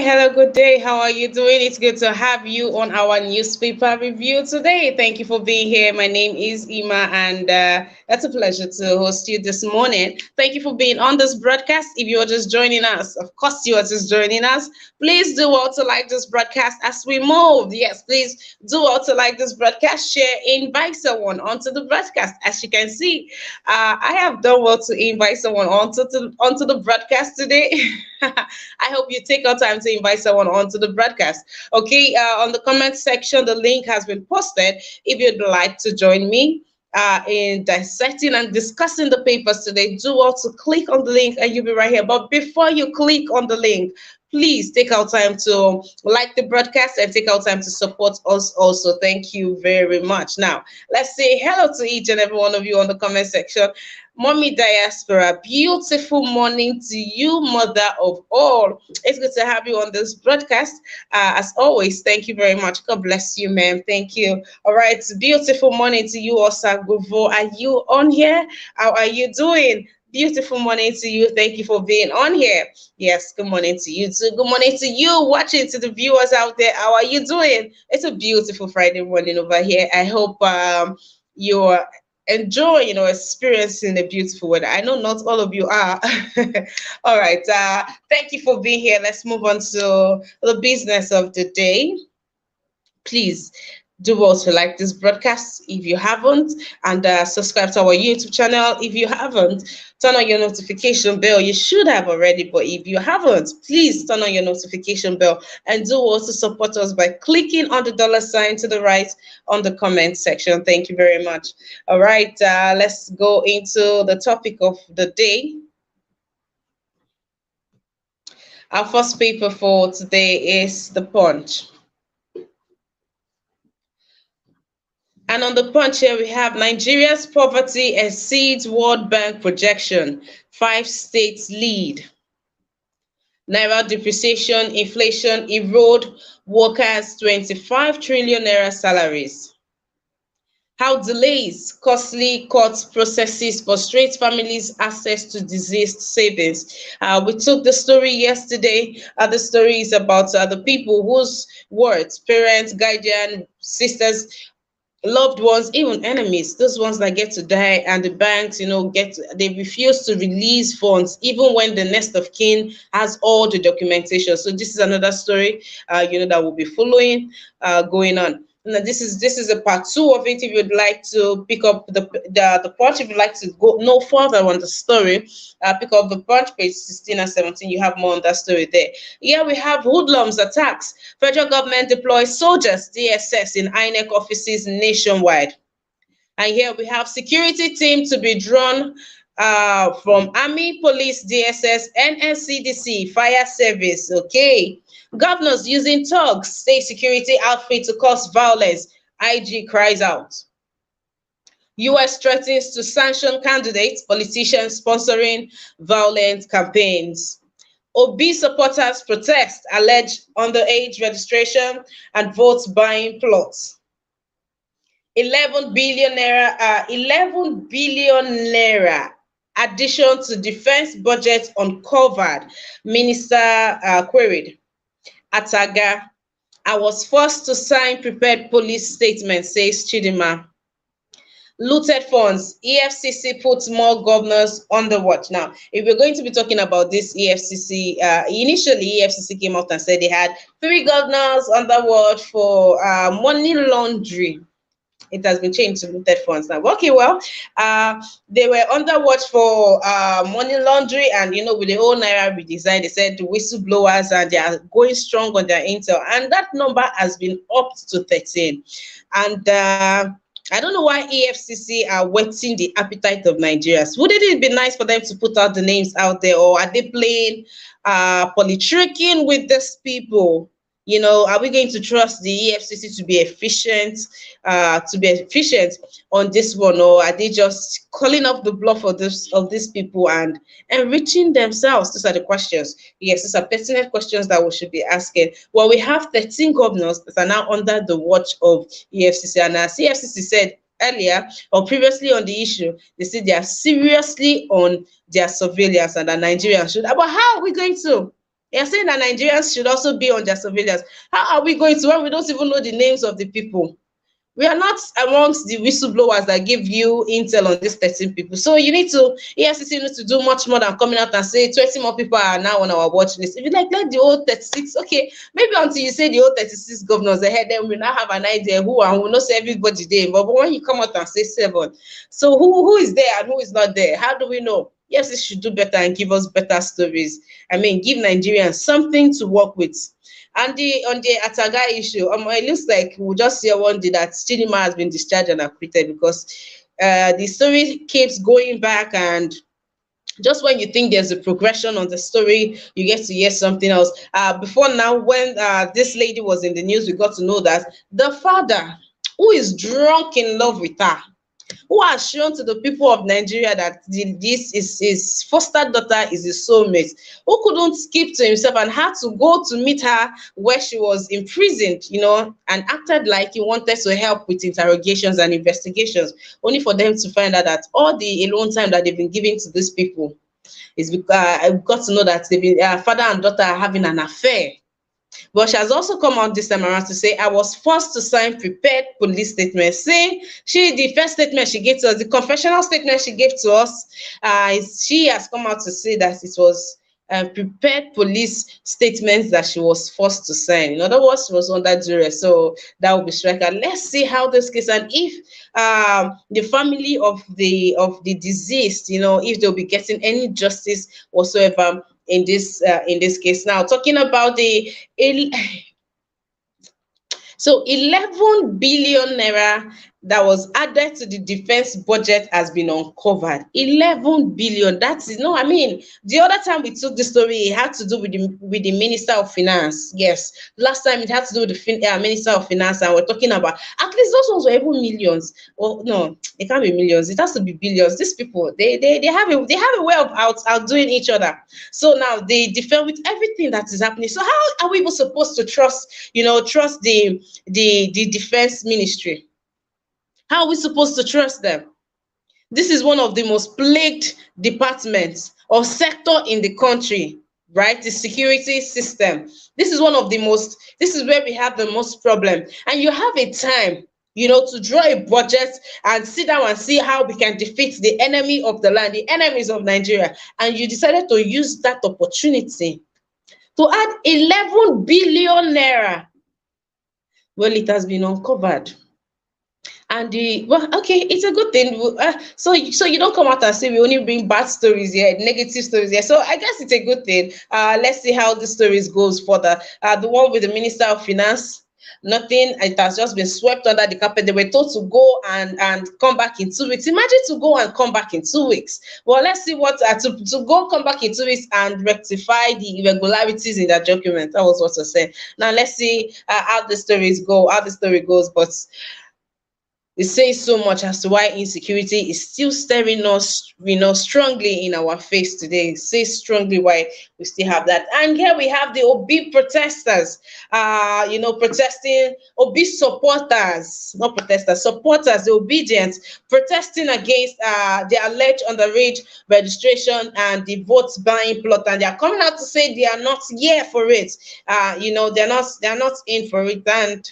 hello, good day. How are you doing? It's good to have you on our newspaper review today. Thank you for being here. My name is Ima, and it's a pleasure to host you this morning. Thank you for being on this broadcast. If you are just joining us, of course, you are just joining us. Please do well to like this broadcast as we move. Yes, please do well to like this broadcast, share, invite someone onto the broadcast. As you can see, I have done well to invite someone onto the broadcast today. I hope you take our time to invite someone onto the broadcast. Okay, on the comment section, the link has been posted. If you'd like to join me in dissecting and discussing the papers today, do also click on the link and you'll be right here. But before you click on the link, please take our time to like the broadcast and take our time to support us also. Thank you very much. Now, let's say hello to each and every one of you on the comment section. Mommy Diaspora, beautiful morning to you, mother of all. It's good to have you on this broadcast. As always, thank you very much. God bless you, ma'am. Thank you. All right, beautiful morning to you, Osagovo. Are you on here? How are you doing? Beautiful morning to you. Thank you for being on here. Yes, good morning to you too. Good morning to you watching, to the viewers out there. How are you doing? It's a beautiful Friday morning over here. I hope you're enjoying, experiencing the beautiful weather. I know not all of you are. All right. Thank you for being here. Let's move on to the business of the day. Please do also like this broadcast if you haven't, and subscribe to our YouTube channel if you haven't. Turn on your notification bell. You should have already, but if you haven't, please turn on your notification bell, and do also support us by clicking on the dollar sign to the right on the comment section. Thank you very much. All right, let's go into the topic of the day. Our first paper for today is The Punch. And on the punch here, we have Nigeria's poverty exceeds World Bank projection. 5 states lead. Naira depreciation, inflation erode workers 25 trillion naira salaries. How delays, costly court processes frustrate families' access to diseased savings. We took the story yesterday. The story is about the people whose words, parents, guardians, sisters, loved ones, even enemies, those ones that get to die, and the banks, they refuse to release funds even when the next of kin has all the documentation. So this is another story, that will be following, going on. Now, this is a part 2 of it. If you'd like to pick up the punch, if you'd like to go no further on the story, pick up the punch, page 16 and 17. You have more on that story there. Here we have hoodlums attacks. Federal government deploys soldiers, DSS, in INEC offices nationwide. And here we have security team to be drawn from Army, Police, DSS, NSCDC, Fire Service. Okay. Governors using thugs, state security outfit to cause violence. IG cries out. US threatens to sanction candidates, politicians sponsoring violent campaigns. Obi supporters protest, alleged underage registration and vote buying plots. 11 billion naira addition to defense budget uncovered, minister queried. Ataga, I was forced to sign prepared police statement, says Chidima. Looted funds, EFCC puts more governors on the watch. Now, if we're going to be talking about this EFCC, initially EFCC came out and said they had 3 governors on the watch for money laundering. It has been changed to looted funds now. Okay, well, they were under watch for money laundering, and with the whole naira redesign, they said the whistleblowers, and they are going strong on their intel, and that number has been upped to 13. And I don't know why EFCC are whetting the appetite of Nigerians. Wouldn't it be nice for them to put out the names out there, or are they playing politicking with these people? Are we going to trust the EFCC to be efficient, on this one, or are they just calling up the bluff of these people and enriching themselves? These are the questions. Yes, these are pertinent questions that we should be asking. Well, we have 13 governors that are now under the watch of EFCC, and as EFCC said earlier or previously on the issue, they said they are seriously on their surveillance and that Nigerians should. But how are we going to? You're saying that Nigerians should also be on their surveillance. How are we going to, when we don't even know the names of the people? We are not amongst the whistleblowers that give you intel on these 13 people. So you need to, EFCC needs to do much more than coming out and say 20 more people are now on our watch list. If you like, let the old 36, okay, maybe until you say the old 36 governors ahead, then we now have an idea who, and we'll not say everybody there. But when you come out and say 7, so who is there and who is not there? How do we know? Yes, it should do better and give us better stories. I mean, give Nigerians something to work with. And on the Ataga issue, it looks like we'll just hear one day that Chidima has been discharged and acquitted, because the story keeps going back, and just when you think there's a progression on the story, you get to hear something else. Before now, when this lady was in the news, we got to know that the father, who is drunk in love with her, who has shown to the people of Nigeria that this is his foster daughter, is his soulmate, who couldn't keep to himself and had to go to meet her where she was imprisoned, and acted like he wanted to help with interrogations and investigations, only for them to find out that all the alone time that they've been giving to these people is because I got to know that they've been, father and daughter are having an affair. But she has also come out this time around to say, I was forced to sign prepared police statements. Saying the first statement she gave to us, the confessional statement she gave to us, she has come out to say that it was prepared police statements that she was forced to sign. In other words, she was under duress. So that will be striker. Let's see how this case, and if the family of the deceased, if they'll be getting any justice whatsoever in this case. Now, talking about so 11 billion naira that was added to the defense budget has been uncovered. 11 billion. That's no, I mean, the other time we took the story, it had to do with the Minister of Finance. Yes, last time it had to do with the Minister of Finance, and we're talking about at least those ones were even millions. Well, no, it can't be millions. It has to be billions. These people, they have a way of outdoing each other. So now they defend with everything that is happening. So how are we even supposed to trust the defense ministry? How are we supposed to trust them? This is one of the most plagued departments or sector in the country, right? The security system. This is this is where we have the most problem. And you have a time, to draw a budget and sit down and see how we can defeat the enemy of the land, the enemies of Nigeria. And you decided to use that opportunity to add 11 billion naira. Well, it has been uncovered. And okay, it's a good thing. So you don't come out and say we only bring bad stories here, negative stories here. So I guess it's a good thing. Let's see how the stories goes further. The one with the Minister of Finance, nothing. It has just been swept under the carpet. They were told to go and come back in 2 weeks. Imagine to go and come back in 2 weeks. Well, let's see what to go come back in 2 weeks and rectify the irregularities in that document. That was what I said. Now let's see how the story goes. But it says so much as to why insecurity is still staring us, strongly in our face today. It says strongly why we still have that. And here we have the Obi protesters, protesting, Obi supporters, not protesters, supporters, the obedient, protesting against the alleged underage registration and the vote buying plot. And they are coming out to say they are not here for it. They're not in for it. And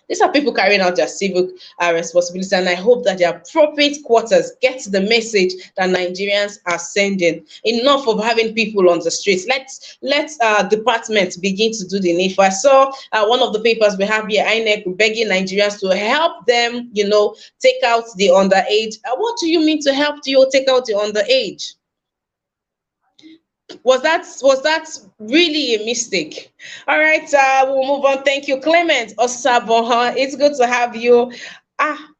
these are people carrying out their civic responsibility, and I hope that their appropriate quarters get the message that Nigerians are sending. Enough of having people on the streets. Let's departments begin to do the needful. I saw one of the papers we have here, INEC, begging Nigerians to help them, take out the underage. What do you mean to help you take out the underage? Was that really a mistake? All right, we'll move on. Thank you, Clement Osabon. It's good to have you.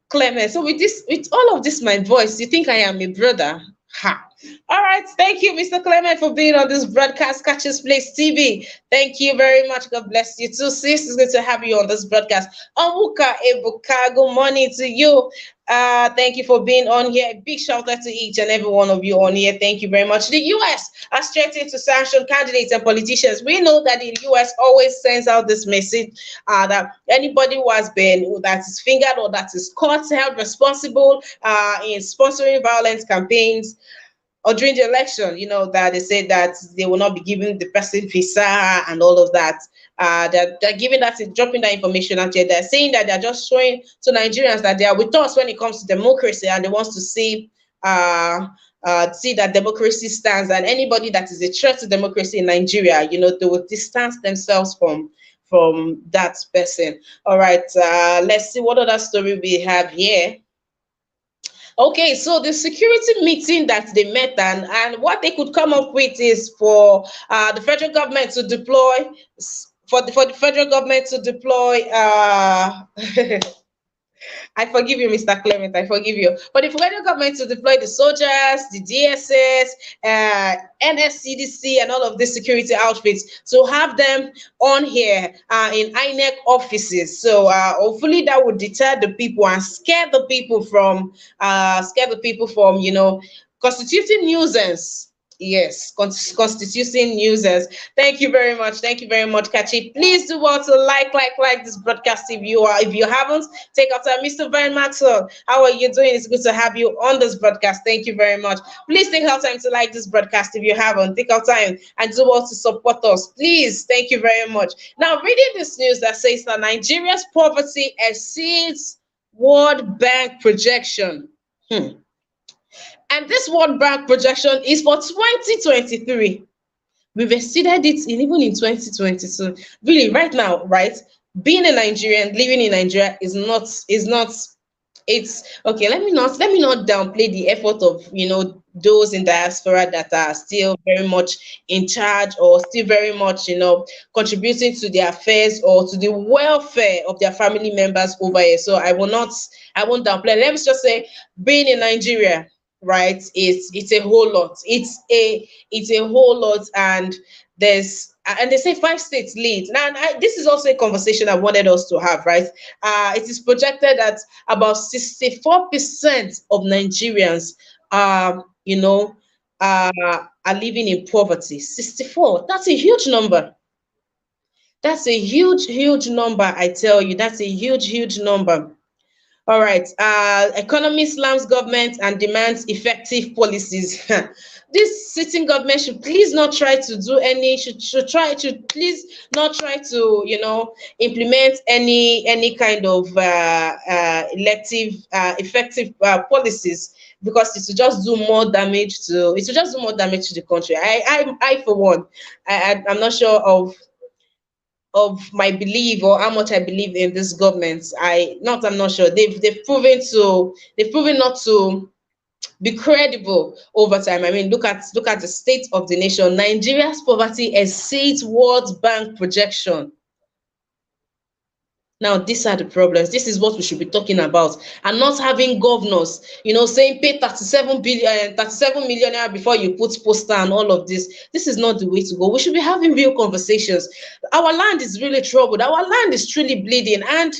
Clement. So with all of this, my voice, you think I am a brother? Ha. All right, thank you, Mr. Clement, for being on this broadcast, Catches Place TV. Thank you very much. God bless you too, sis. It's good to have you on this broadcast. Omuka Ebuka, good morning to you. Thank you for being on here. A big shout out to each and every one of you on here. Thank you very much. The US has threatened to sanction candidates and politicians. We know that the US always sends out this message that anybody who that is fingered or that is caught held responsible in sponsoring violence campaigns or during the election, that they said that they will not be giving the person visa and all of that. They're giving that, dropping that information out here. They're saying that they're just showing to Nigerians that they are with us when it comes to democracy, and they want to see that democracy stands, and anybody that is a threat to democracy in Nigeria, they will distance themselves from that person. All right, let's see what other story we have here. Okay, so the security meeting that they met, and what they could come up with is for the federal government to deploy for the federal government to deploy I forgive you, Mr. Clement. I forgive you. For the federal government to deploy the soldiers, the DSS, NSCDC, and all of these security outfits, to have them on here in INEC offices. So hopefully that would deter the people and scare the people from, constituting nuisance. Yes, constituting users. Thank you very much. Thank you very much, Kachi. Please do well to like this broadcast if you haven't. Take out time. Mr. Van Maxwell, how are you doing? It's good to have you on this broadcast. Thank you very much. Please take out time to like this broadcast if you haven't. Take out time and do well to support us. Please. Thank you very much. Now, reading this news that says that Nigeria's poverty exceeds World Bank projection. And this World Bank projection is for 2023. We've exceeded it even in 2022. Really, right now, right? Being a Nigerian, living in Nigeria is not, it's okay. Let me not downplay the effort of those in diaspora that are still very much in charge, or still very much contributing to their affairs or to the welfare of their family members over here. So I won't downplay. Let me just say, being in Nigeria, right, it's a whole lot. It's a whole lot. And they say 5 states lead. Now, this is also a conversation I wanted us to have, right? It is projected that about 64% of Nigerians are living in poverty. 64. That's a huge number. That's a huge number, I tell you. That's a huge number. All right. Economy slams government and demands effective policies. This sitting government should please not try to do any. Should please not try to implement any kind of effective policies, because it will just do more damage to the country. I for one, I'm not sure of my belief, or how much I believe in this government. I'm not sure. They've proven not to be credible over time. I mean, look at the state of the nation. Nigeria's poverty exceeds World Bank projection. Now, these are the problems. This is what we should be talking about, and not having governors, saying pay 37 million before you put poster and all of this. This is not the way to go. We should be having real conversations. Our land is really troubled. Our land is truly bleeding, and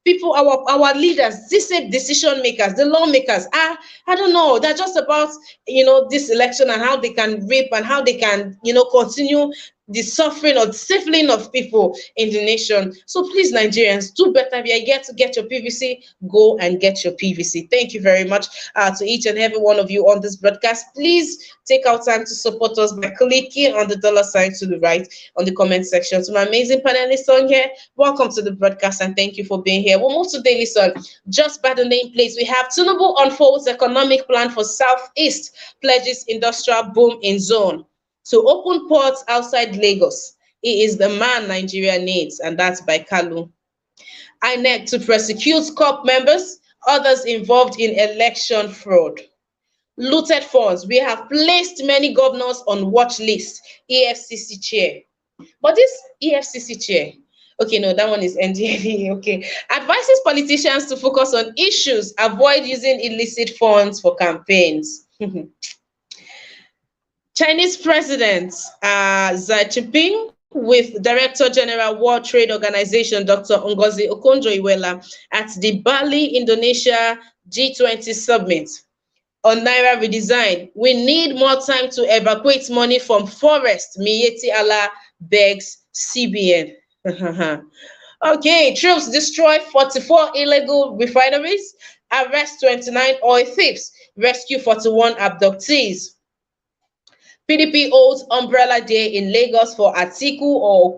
people, our leaders, these decision makers, the lawmakers, I don't know. They're just about this election and how they can rape and how they can continue the suffering or stifling of people in the nation. So please, Nigerians, do better. If you get to get your PVC, go and get your PVC. Thank you very much to each and every one of you on this broadcast. Please take out time to support us by clicking on the $ to the right on the comment section. To my amazing panelists on here, welcome to the broadcast and thank you for being here. We'll move to daily son. Just by the nameplates, we have Tinubu unfolds economic plan for Southeast, pledges industrial boom in zone. To open ports outside Lagos. He is the man Nigeria needs, and that's by Kalu. INEC to prosecute COP members, others involved in election fraud. Looted funds. We have placed many governors on watch list. EFCC chair. But this EFCC chair, okay, no, that one is NDLE. Okay. Advises politicians to focus on issues, avoid using illicit funds for campaigns. Chinese President Xi Jinping with Director General World Trade Organization Dr. Ngozi Okonjo-Iweala at the Bali, Indonesia G20 summit on naira redesign. We need more time to evacuate money from forest. Miyetti Allah begs CBN. Okay, troops destroy 44 illegal refineries, arrest 29 oil thieves, rescue 41 abductees. PDP holds Umbrella Day in Lagos for Atiku or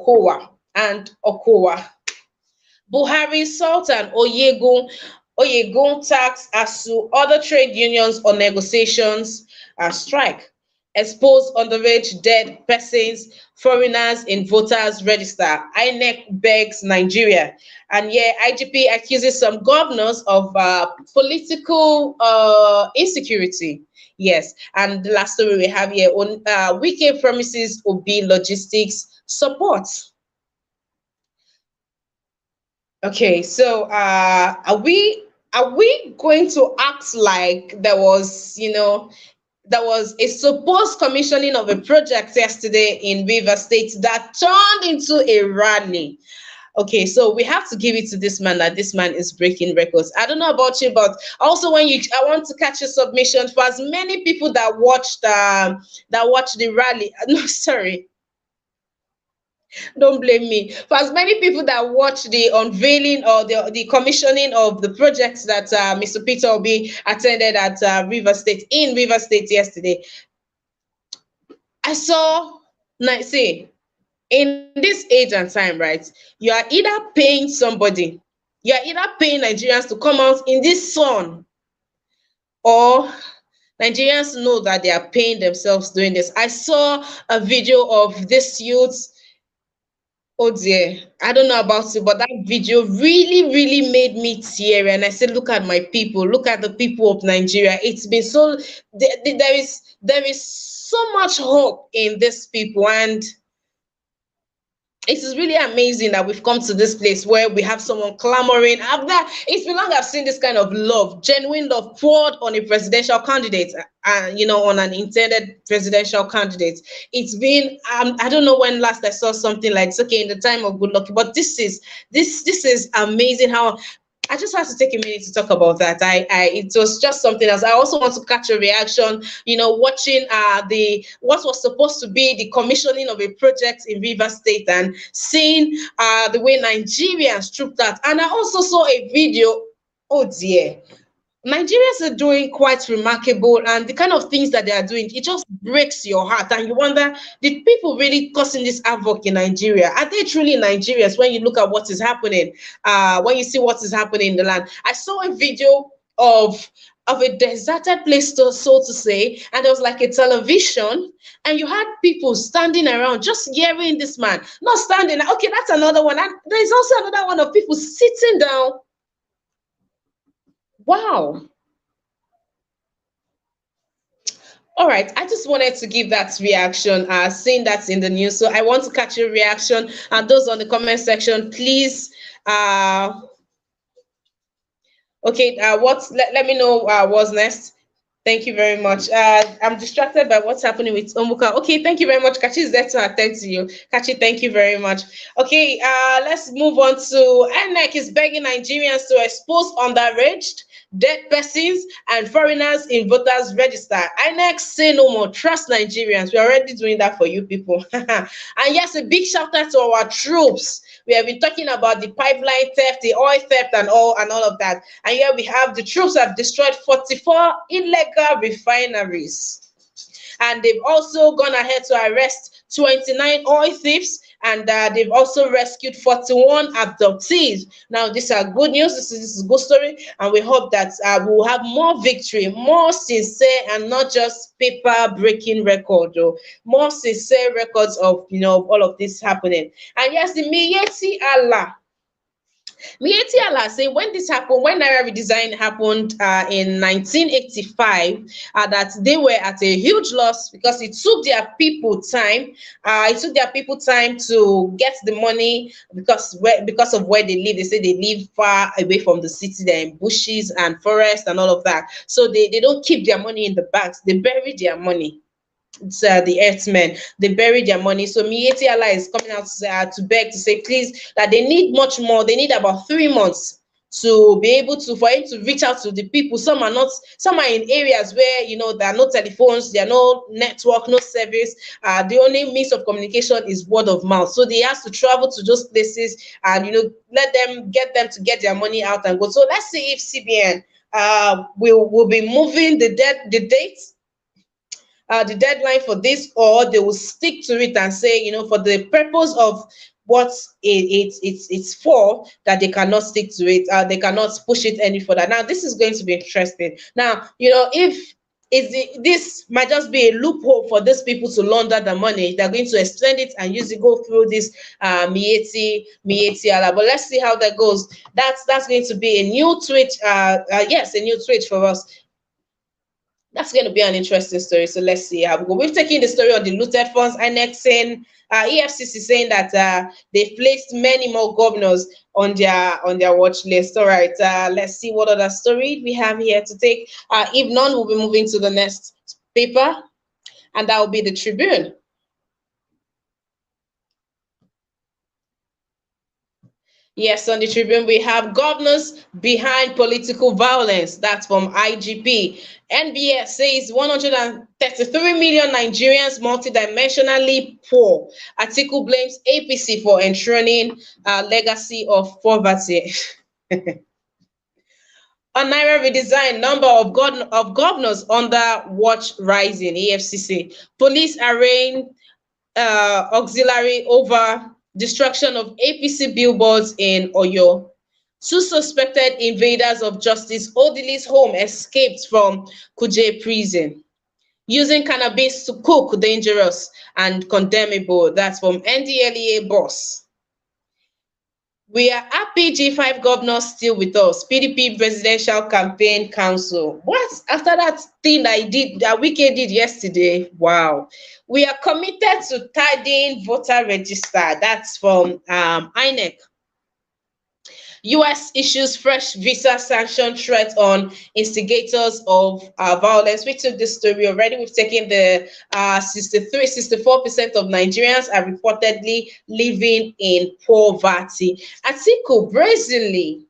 Okowa. Buhari Sultan Oyegun tax ASU other trade unions on negotiations strike. Expose underage dead persons, foreigners in voters register. INEC begs Nigeria. And yeah, IGP accuses some governors of political insecurity. Yes, and the last story we have here on Wike promises Obi logistics support. Okay, so are we going to act like there was a supposed commissioning of a project yesterday in River State that turned into a rally? Okay, so we have to give it to this man that this man is breaking records. I don't know about you, but also I want to catch a submission for as many people that watched the rally. No, sorry, don't blame me. For as many people that watched the unveiling or the commissioning of the projects that Mr. Peter Obi attended at River State yesterday, I saw, like, see, in this age and time, right? You are either paying somebody, you are either paying Nigerians to come out in this sun, or Nigerians know that they are paying themselves doing this. I saw a video of this youth. Oh dear, I don't know about you, but that video really, really made me tear. And I said, look at my people, look at the people of Nigeria. It's been so there is so much hope in these people, and it is really amazing that we've come to this place where we have someone clamoring after. It's been long I've seen this kind of love, genuine love poured on a presidential candidate, on an intended presidential candidate. It's been I don't know when last I saw something like it's okay in the time of good luck, but this is amazing how. I just have to take a minute to talk about that. It was just something else. I also want to catch a reaction, watching the what was supposed to be the commissioning of a project in River State and seeing the way Nigerians trooped out. And I also saw a video. Oh dear, Nigerians are doing quite remarkable, and the kind of things that they are doing, it just breaks your heart. And you wonder, did people really causing this havoc in Nigeria? Are they truly Nigerians when you look at what is happening? When you see what is happening in the land? I saw a video of a deserted place, so to say, and there was like a television, and you had people standing around just hearing this man, not standing. Okay, that's another one. And there's also another one of people sitting down. Wow. All right, I just wanted to give that reaction, seeing that in the news. So I want to catch your reaction, and those on the comment section, please. Okay, let me know what's next. Thank you very much. I'm distracted by what's happening with Omuka. Okay, thank you very much. Kachi is there to attend to you. Kachi, thank you very much. Okay, let's move on to INEC is begging Nigerians to expose underaged, dead persons, and foreigners in voters register. INEC say no more. Trust Nigerians. We're already doing that for you people. And yes, a big shout out to our troops. We have been talking about the pipeline theft, the oil theft, and all of that. And here we have the troops have destroyed 44 illegal refineries. And they've also gone ahead to arrest 29 oil thieves, and they've also rescued 41 abductees. Now, these are good news. This is a good story, and we hope that we'll have more victory, more sincere, and not just paper-breaking record, or more sincere records of all of this happening. And yes, the Miyeti Allah. Mieti Allah say when this happened, when naira redesign happened in 1985, that they were at a huge loss because it took their people time. It took their people time to get the money because of where they live. They say they live far away from the city. They're in bushes and forest and all of that. So they don't keep their money in the banks. They bury their money. It's the earthmen. They bury their money. So Mieti Allah is coming out to beg to say, please, that they need much more. They need about 3 months to be able to for him to reach out to the people. Some are in areas where there are no telephones, there are no network, no service. The only means of communication is word of mouth. So they have to travel to those places and get them to get their money out and go. So let's see if CBN will be moving the date the deadline for this, or they will stick to it and say, for the purpose of what it's for, that they cannot stick to it, they cannot push it any further. Now this is going to be interesting. Now, if this might just be a loophole for these people to launder the money. They're going to extend it and use it, go through this Mieti ala. But let's see how that goes. That's going to be a new tweet. Yes, a new tweet for us. That's going to be an interesting story. So let's see how we go. We've taken the story on the looted funds, INEC saying, EFCC saying that they've placed many more governors on their watch list. All right, let's see what other story we have here to take. If none, we'll be moving to the next paper, and that will be the Tribune. Yes, on the Tribune, we have governors behind political violence. That's from IGP. NBS says 133 million Nigerians multidimensionally poor. Atiku blames APC for enshrining legacy of poverty. On naira redesign, number of governors under watch rising. EFCC. Police arraign auxiliary over destruction of APC billboards in Oyo. Two suspected invaders of Justice Odili's home escaped from Kuje prison. Using cannabis to cook, dangerous and condemnable. That's from NDLEA boss. We are happy G5 governor still with us. PDP Presidential Campaign Council. What? After that thing that Wike did yesterday, wow. We are committed to tidying voter register. That's from INEC. US issues fresh visa sanction threat on instigators of violence. We took this story already. We've taken the 64% of Nigerians are reportedly living in poverty. Atiku brazenly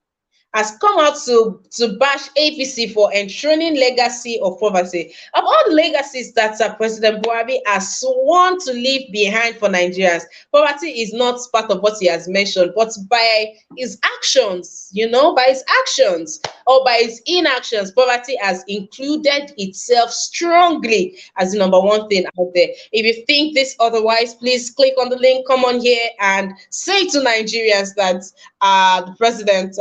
has come out to bash APC for enthroning legacy of poverty. Of all the legacies that President Buhari has sworn to leave behind for Nigerians, poverty is not part of what he has mentioned, but by his actions, by his actions or by his inactions, poverty has included itself strongly as the number one thing out there. If you think this otherwise, please click on the link, come on here and say to Nigerians that the president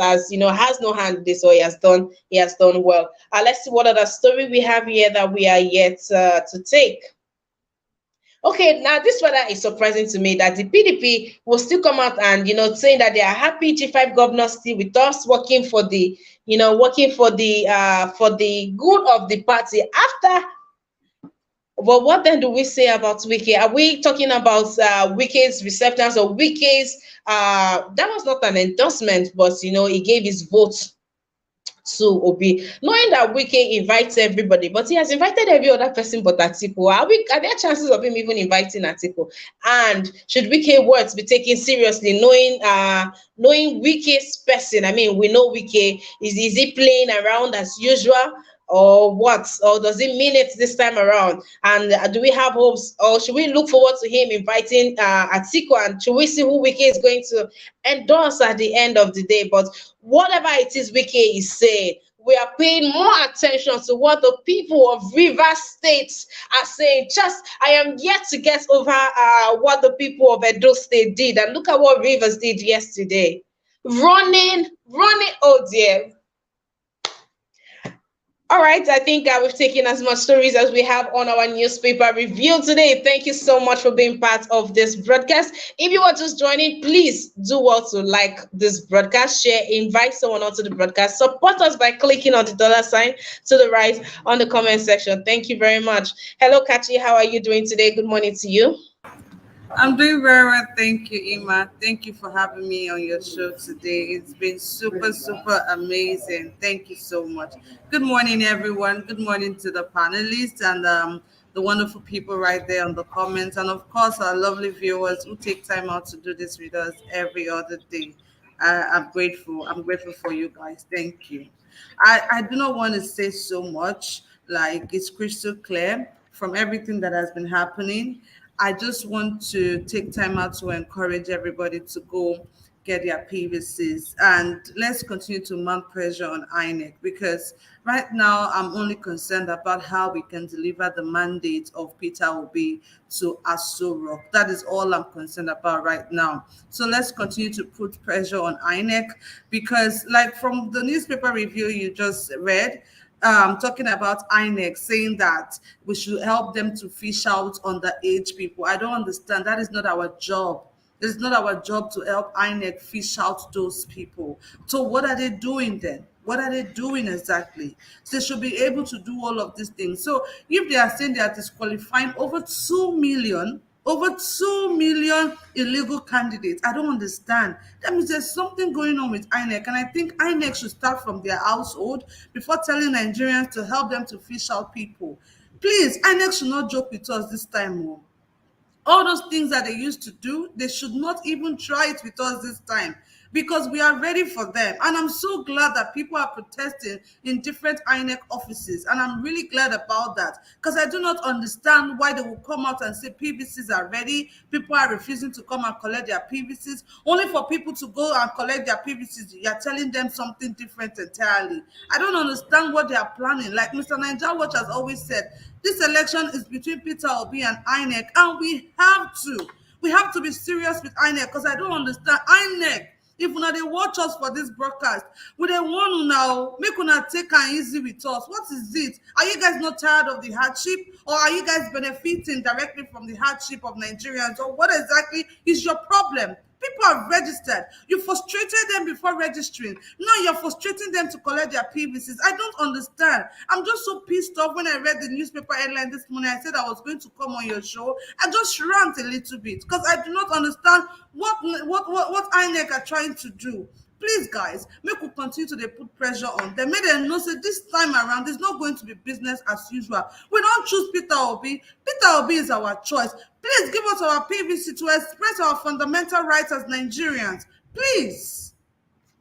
has no hand in this, or he has done well. Let's see what other story we have here that we are yet to take. Okay, now this weather is surprising to me that the PDP will still come out and saying that they are happy G5 governor still with us, working for the good of the party. After, but what then do we say about Wike? Are we talking about Wike's acceptance or Wike's that was not an endorsement, but he gave his vote to Obi, knowing that Wike invites everybody, but he has invited every other person but Atiku. Are there chances of him even inviting Atiku? And should Wike words be taken seriously, knowing Wike's person? I mean, we know Wike. Is he playing around as usual? Or what? Or does it mean it this time around? And do we have hopes, or should we look forward to him inviting Atiku? And should we see who Wike is going to endorse at the end of the day? But whatever it is Wike is saying, we are paying more attention to what the people of Rivers State are saying. Just, I am yet to get over what the people of Edo State did. And look at what Rivers did yesterday. Running, oh dear. All right, I think we've taken as much stories as we have on our newspaper review today. Thank you so much for being part of this broadcast. If you are just joining, please do well to like this broadcast, share, invite someone onto the broadcast, support us by clicking on the dollar sign to the right on the comment section. Thank you very much. Hello, Kachi. How are you doing today? Good morning to you. I'm doing very well. Thank you, Ima. Thank you for having me on your show today. It's been super amazing. Thank you so much. Good morning, everyone. Good morning to the panelists and the wonderful people right there on the comments. And of course, our lovely viewers who take time out to do this with us every other day. I'm grateful. I'm grateful for you guys. Thank you. I do not want to say so much, like it's crystal clear from everything that has been happening. I just want to take time out to encourage everybody to go get their PVCs. And let's continue to mount pressure on INEC, because right now I'm only concerned about how we can deliver the mandate of Peter Obi to Aso Rock. That is all I'm concerned about right now. So let's continue to put pressure on INEC, because like from the newspaper review you just read, talking about INEC saying that we should help them to fish out underage people. I don't understand. That is not our job. It's not our job to help INEC fish out those people. So what are they doing then? What are they doing exactly? So they should be able to do all of these things. So if they are saying they are disqualifying over 2 million illegal candidates, I don't understand. That means there's something going on with INEC. And I think INEC should start from their household before telling Nigerians to help them to fish out people. Please, INEC should not joke with us this time. Oh. All those things that they used to do, they should not even try it with us this time, because we are ready for them. And I'm so glad that people are protesting in different INEC offices. And I'm really glad about that, because I do not understand why they will come out and say PVCs are ready. People are refusing to come and collect their PVCs, only for people to go and collect their PVCs. You're telling them something different entirely. I don't understand what they are planning. Like Mr. Niger Watch has always said, this election is between Peter Obi and INEC, and we have to be serious with INEC, because I don't understand INEC. If una dey watch us for this broadcast, we dey warn una, make una take am easy with us. What is it? Are you guys not tired of the hardship, or are you guys benefiting directly from the hardship of Nigerians, or what exactly is your problem? People have registered. You frustrated them before registering. Now you're frustrating them to collect their PVCs. I don't understand. I'm just so pissed off. When I read the newspaper headline this morning, I said I was going to come on your show. I just rant a little bit, because I do not understand what INEC are trying to do. Please, guys, make we continue to dey put pressure on them. Make dem know say this time around it's not going to be business as usual. We don't choose Peter Obi. Peter Obi is our choice. Please give us our PVC to express our fundamental rights as Nigerians. Please.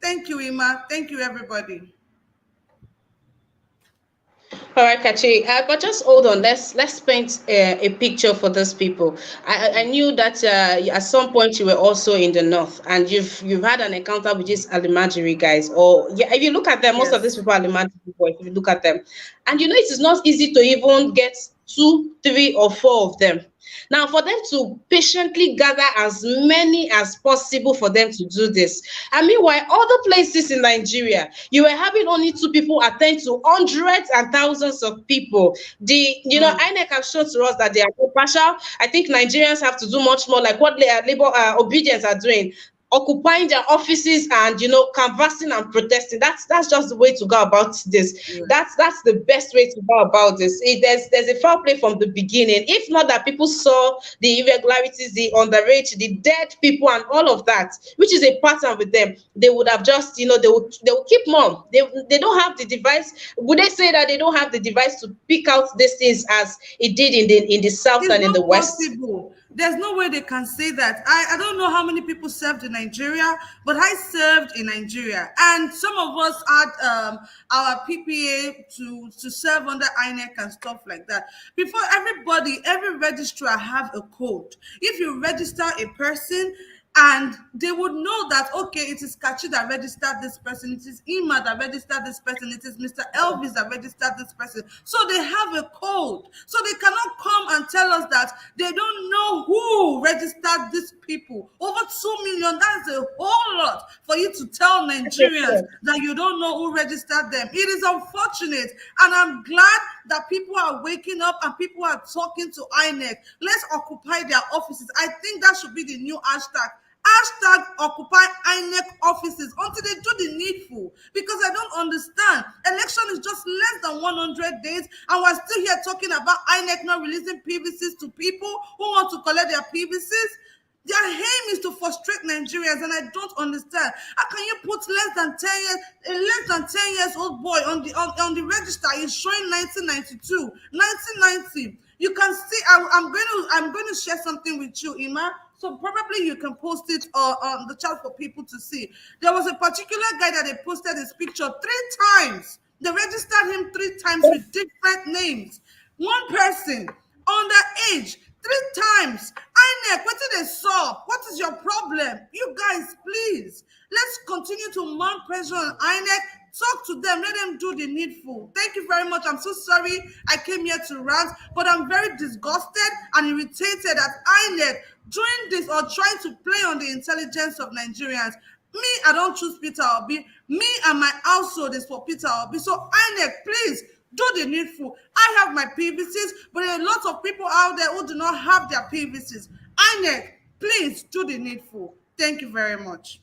Thank you, Ima. Thank you, everybody. All right, Kachi. But just hold on. Let's paint a picture for those people. I knew that at some point you were also in the north, and you've had an encounter with these Alimajiri guys. Or yeah, if you look at them, most of these Yes. people are Alimajiri boys. If you look at them, and it is not easy to even get two, three, or four of them. Now, for them to patiently gather as many as possible for them to do this. And meanwhile, other places in Nigeria, you were having only two people attend to hundreds and thousands of people. Hmm. INEC have shown to us that they are partial. I think Nigerians have to do much more, like what labor obedience are doing, occupying their offices and canvassing and protesting. That's just the way to go about this. Yes. That's the best way to go about this. There's a foul play from the beginning. If not that people saw the irregularities, the underage, the dead people, and all of that, which is a pattern with them, they would have just they will keep mum. They don't have the device. Would they say that they don't have the device to pick out these things as it did in the south It's and in the not west? possible. There's no way they can say that. I don't know how many people served in Nigeria, but I served in Nigeria. And some of us had our PPA to serve under INEC and stuff like that. Before every registrar have a code. If you register a person, and they would know that, okay, it is Kachi that registered this person, it is Ima that registered this person, it is Mr. Elvis that registered this person. So they have a code. So they cannot come and tell us that they don't know who registered these people. Over 2 million, that's a whole lot for you to tell Nigerians that you don't know who registered them. It is unfortunate. And I'm glad that people are waking up and people are talking to INEC. Let's occupy their offices. I think that should be the new hashtag. Hashtag occupy INEC offices until they do the needful, because I don't understand. Election is just less than 100 days, and we're still here talking about INEC not releasing PVCs to people who want to collect their PVCs. Their aim is to frustrate Nigerians, and I don't understand. How can you put less than 10 years old boy on the register? Is showing 1992, 1990. You can see. I'm going to share something with you, Ima. So probably you can post it on the chat for people to see. There was a particular guy that they posted his picture 3 times. They registered him 3 times with different names. One person underage Three times. INEC, what did they solve? What is your problem? You guys, please, let's continue to mount pressure on INEC. Talk to them, let them do the needful. Thank you very much. I'm so sorry I came here to rant, but I'm very disgusted and irritated at INEC doing this or trying to play on the intelligence of Nigerians. Me, I don't choose Peter Obi. Me and my household is for Peter Obi. So INEC, please do the needful. I have my PVCs, but there are a lot of people out there who do not have their PVCs. INEC, please do the needful. Thank you very much.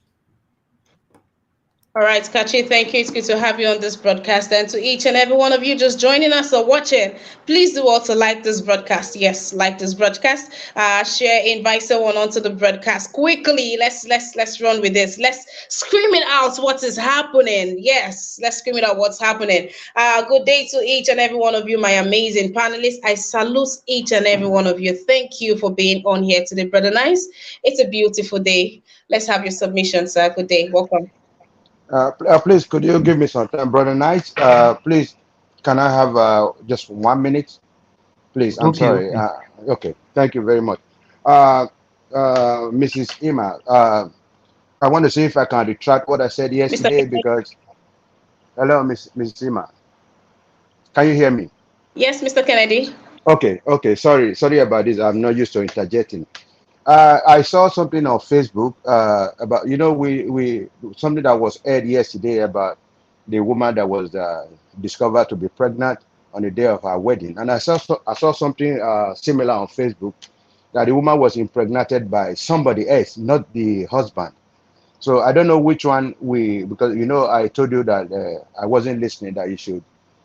All right, Kachi, thank you. It's good to have you on this broadcast. And to each and every one of you just joining us or watching, please do also like this broadcast. Yes, like this broadcast. Share, invite someone onto the broadcast quickly. Let's run with this. Let's scream it out. What is happening? Yes, let's scream it out. What's happening? Good day to each and every one of you, my amazing panelists. I salute each and every one of you. Thank you for being on here today, brother. Nice. It's a beautiful day. Let's have your submission, sir. Good day. Welcome. Please, could you give me some time, Brother Knight? Please, can I have just 1 minute? Please, I'm Okay, sorry. okay. Okay, thank you very much. Uh, Mrs. Ima, I want to see if I can retract what I said Mr. yesterday because, hello, Mrs. Ima, can you hear me? Yes, Mr. Kennedy. Okay, sorry about this. I'm not used to interjecting. I saw something on Facebook about we something that was aired yesterday about the woman that was discovered to be pregnant on the day of her wedding, and I saw something similar on Facebook that the woman was impregnated by somebody else, not the husband. So I don't know which one because I told you that I wasn't listening, that you should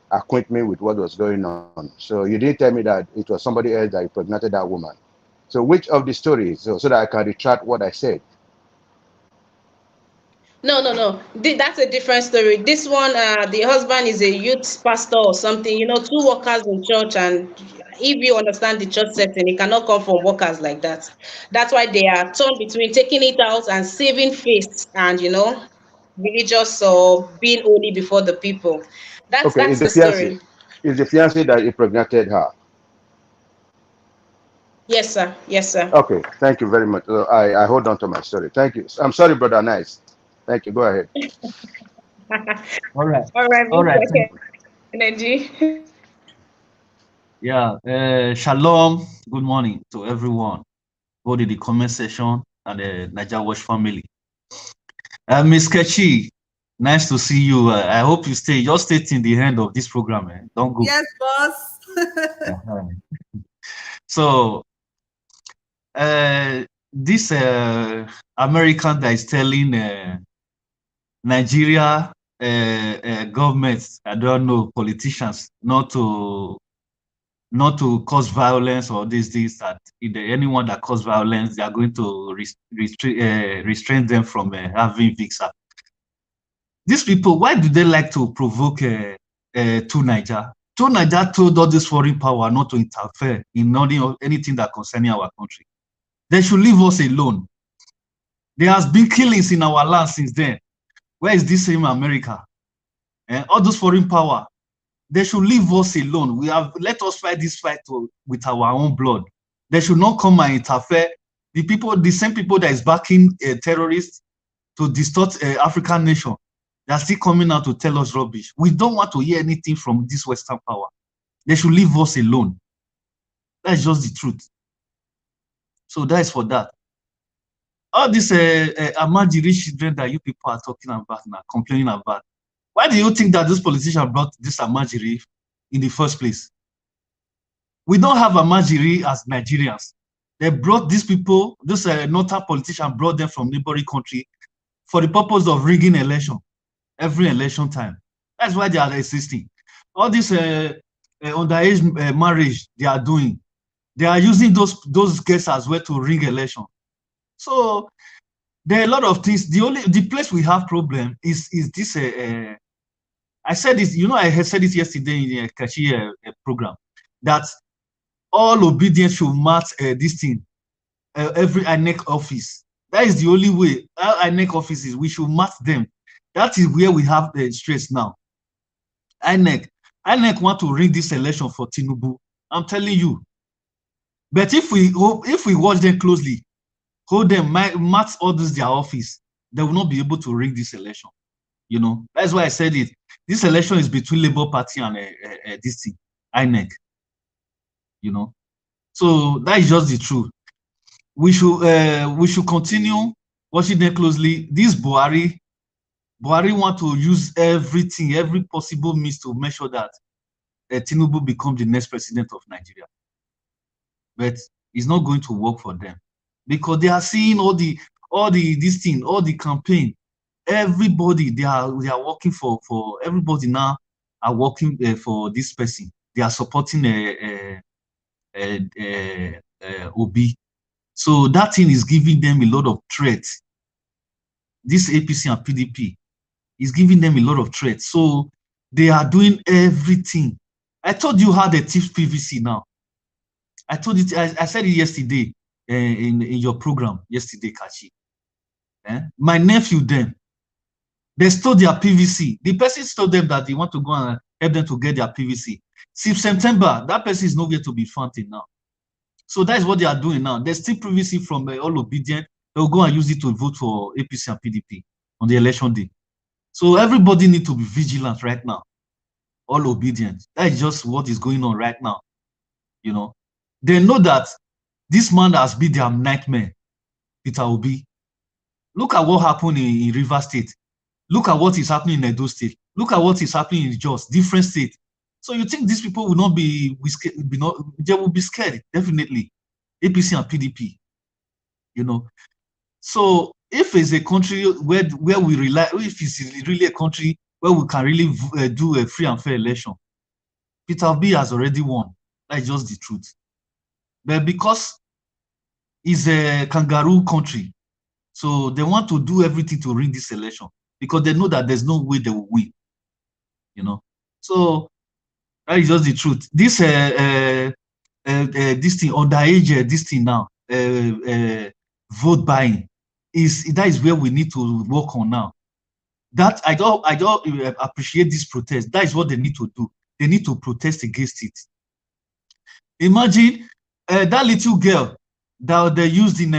acquaint me with what was going on. So you didn't tell me that it was somebody else that impregnated that woman. So which of the stories, so that I can retract what I said? No. That's a different story. This one, the husband is a youth pastor or something. Two workers in church, and if you understand the church setting, it cannot come from workers like that. That's why they are torn between taking it out and saving face, and religious or being holy before the people. That's Okay, that's the story. is the fiance that impregnated her? Yes, sir. Yes, sir. Okay, thank you very much. I hold on to my story. Thank you. I'm sorry, brother. Nice. Thank you. Go ahead. All right. All right, All right. Mr. Kennedy. Yeah. Shalom. Good morning to everyone, both in the comment section and the Niger Watch family. Miss Kechi, nice to see you. I hope you stay. Just stay in the end of this program. Don't go. Yes, boss. Uh-huh. So, this American that is telling Nigeria governments, I don't know, politicians, not to cause violence or this that anyone that cause violence, they are going to restrain them from having visa. These people, why do they like to provoke to Niger? To Niger told all this foreign power not to interfere in anything that concerning our country. They should leave us alone. There has been killings in our land since then. Where is this same America? All those foreign power, they should leave us alone. Let us fight this fight with our own blood. They should not come and interfere. The same people that is backing terrorists to distort African nation, they are still coming out to tell us rubbish. We don't want to hear anything from this Western power. They should leave us alone. That's just the truth. So that is for that. All these Amajiri children that you people are talking about now, complaining about, why do you think that this politician brought this Amajiri in the first place? We don't have Amajiri as Nigerians. They brought these people, this northern politician brought them from neighboring country for the purpose of rigging election, every election time. That's why they are existing. All this underage marriage they are doing, they are using those guests as well to rig election. So there are a lot of things. The place we have problem is this. I said this. I had said this yesterday in the Kachi program that all obedience should match this thing. Every INEC office. That is the only way. Our INEC offices, we should match them. That is where we have the stress now. INEC want to rig this election for Tinubu. I'm telling you. But if we watch them closely, hold them, match all this their office, they will not be able to rig this election. You know, that's why I said it. This election is between Labour Party and this thing, INEC. You know, so that is just the truth. We should continue watching them closely. This Buhari want to use everything, every possible means to make sure that Tinubu become the next president of Nigeria. But it's not going to work for them because they are seeing all the campaign. Everybody they are working for everybody now are working for this person. They are supporting Obi. So that thing is giving them a lot of threats. This APC and PDP is giving them a lot of threats. So they are doing everything. I told you how they teach PVC now. I told it. I said it yesterday in your program yesterday, Kachi. My nephew then, they stole their PVC. The person told them that they want to go and help them to get their PVC. Since September, that person is nowhere to be found now. So that is what they are doing now. They steal PVC from all obedient. They'll go and use it to vote for APC and PDP on the election day. So everybody needs to be vigilant right now. All obedient. That is just what is going on right now. You know, they know that this man has been their nightmare, Peter Obi. Look at what happened in Rivers State. Look at what is happening in Edo State. Look at what is happening in Jos, different states. So you think these people will not be they will be scared, definitely. APC and PDP, you know. So if it's a country where we rely, if it's really a country where we can really do a free and fair election, Peter Obi has already won. That's just the truth. But because it's a kangaroo country, so they want to do everything to win this election because they know that there's no way they will win. You know, so that is just the truth. This this thing underage, this thing now, vote buying that is where we need to work on now. That I don't appreciate this protest. That is what they need to do. They need to protest against it. Imagine that little girl that they used in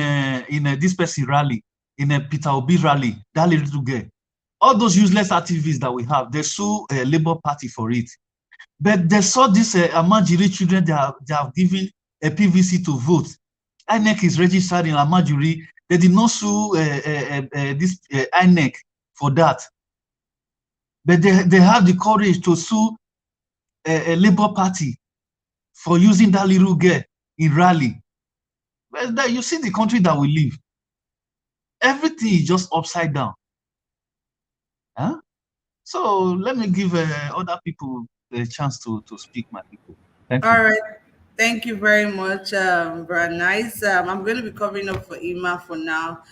this person rally, in a Peter Obi rally. That little girl, all those useless activists that we have, they sue Labour Party for it. But they saw this Amajiri children they have given a PVC to vote. INEC is registered in Amajiri. They did not sue this INEC for that. But they have the courage to sue a Labour Party for using that little girl in rally. But you see the country that we live. Everything is just upside down. Huh? So let me give other people the chance to speak, my people. Thank you. All right. Thank you very much, very nice. I'm going to be covering up for Ima for now.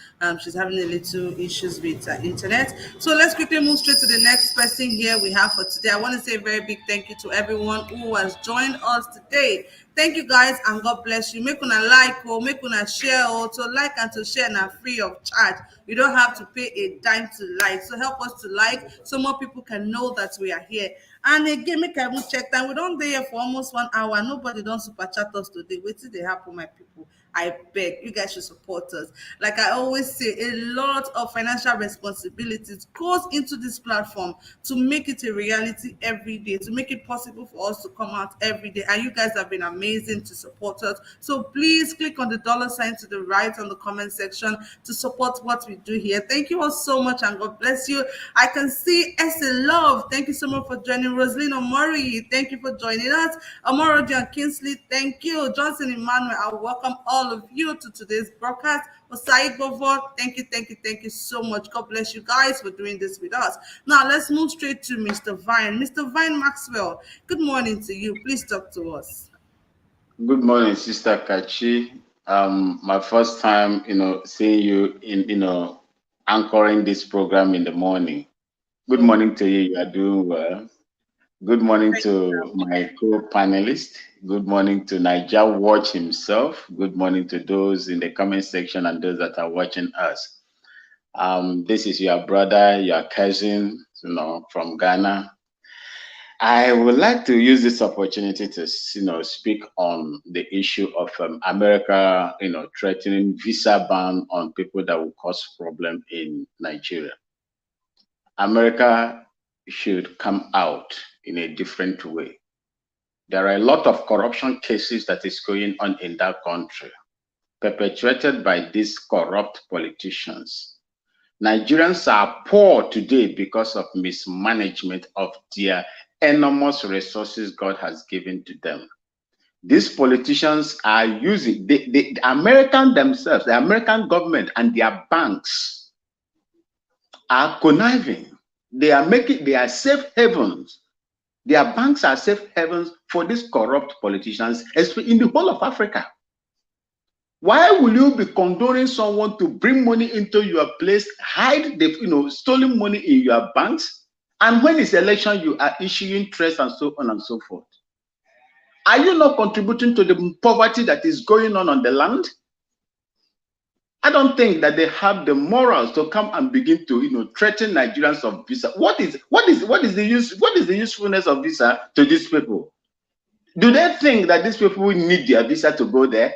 She's having a little issues with internet. So let's quickly move straight to the next person here we have for today. I want to say a very big thank you to everyone who has joined us today. Thank you guys and God bless you. Make una like or make una share or to like and to share now free of charge. You don't have to pay a dime to like. So help us to like so more people can know that we are here. And again, make I check time. We don't be here for almost 1 hour. Nobody don't super chat us today. Wait till they happen, my people. I beg you guys should support us. Like I always say, a lot of financial responsibilities goes into this platform to make it a reality every day, to make it possible for us to come out every day. And you guys have been amazing to support us. So please click on the $ to the right on the comment section to support what we do here. Thank you all so much and God bless you. I can see Esther Love. Thank you so much for joining. Roslyn Omori, thank you for joining us. Amaro John Kinsley, thank you. Johnson Emmanuel, I welcome all of you to today's broadcast. Osaid Bovo, thank you so much. God bless you guys for doing this with us. Now let's move straight to Mr. Vine. Mr. Vine Maxwell, good morning to you. Please talk to us. Good morning, Sister Kachi. My first time, seeing you in, anchoring this program in the morning. Good morning to you. You are doing well. Good morning to my co-panelist. Good morning to Niger Watch himself. Good morning to those in the comment section and those that are watching us. This is your brother, your cousin, from Ghana. I would like to use this opportunity to, speak on the issue of America, threatening visa ban on people that will cause problem in Nigeria. America should come out in a different way. There are a lot of corruption cases that is going on in that country, perpetuated by these corrupt politicians. Nigerians are poor today because of mismanagement of their enormous resources God has given to them. These politicians are using the American themselves, the American government and their banks are conniving. They are safe havens. Their banks are safe havens for these corrupt politicians, especially in the whole of Africa. Why will you be condoning someone to bring money into your place, hide the stolen money in your banks, and when it's election, you are issuing threats and so on and so forth? Are you not contributing to the poverty that is going on the land? I don't think that they have the morals to come and begin to threaten Nigerians of visa. What is the usefulness of visa to these people? Do they think that these people need their visa to go there?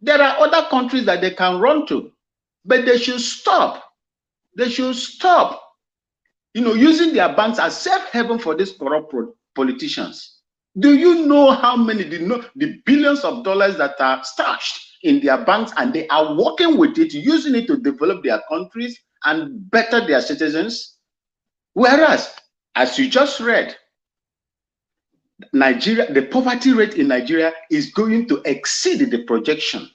There are other countries that they can run to, but they should stop. They should stop, using their banks as safe haven for these corrupt politicians. Do you know how many, the billions of dollars that are stashed in their banks, and they are working with it, using it to develop their countries and better their citizens? Whereas, as you just read, Nigeria, the poverty rate in Nigeria is going to exceed the projection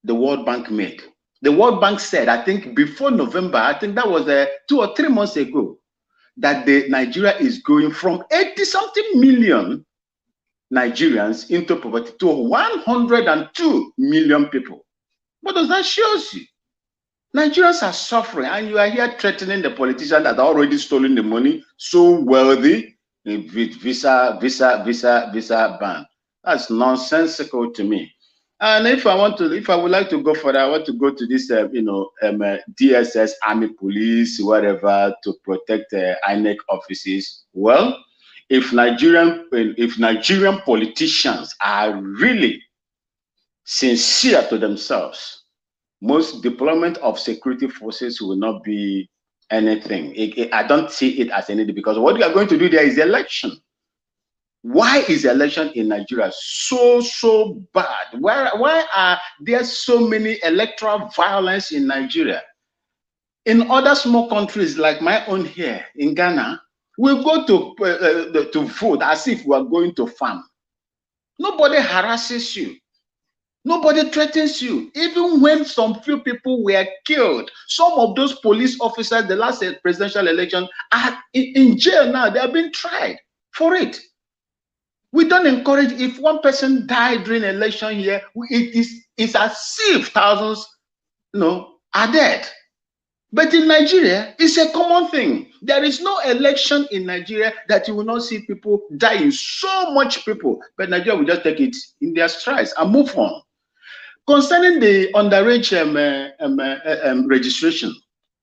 the World Bank made. The World Bank said, I think before November, I think that was 2 or 3 months ago, that Nigeria is going from 80-something million Nigerians into poverty to 102 million people. What does that show you? Nigerians are suffering, and you are here threatening the politicians that are already stolen the money, so wealthy, with visa ban. That's nonsensical to me. And if I would like to go further, I want to go to this, DSS, Army, Police, whatever, to protect INEC offices. Well, if Nigerian politicians are really sincere to themselves, most deployment of security forces will not be anything. I don't see it as anything, because what we are going to do there is the election. Why is the election in Nigeria so bad? Why are there so many electoral violence in Nigeria? In other small countries like my own here in Ghana, we go to vote as if we are going to farm. Nobody harasses you. Nobody threatens you. Even when some few people were killed, some of those police officers, the last presidential election, are in jail now. They are being tried for it. We don't encourage. If one person died during election here, it's as if thousands, are dead. But in Nigeria, it's a common thing. There is no election in Nigeria that you will not see people dying. So much people, but Nigeria will just take it in their strides and move on. Concerning the underage registration,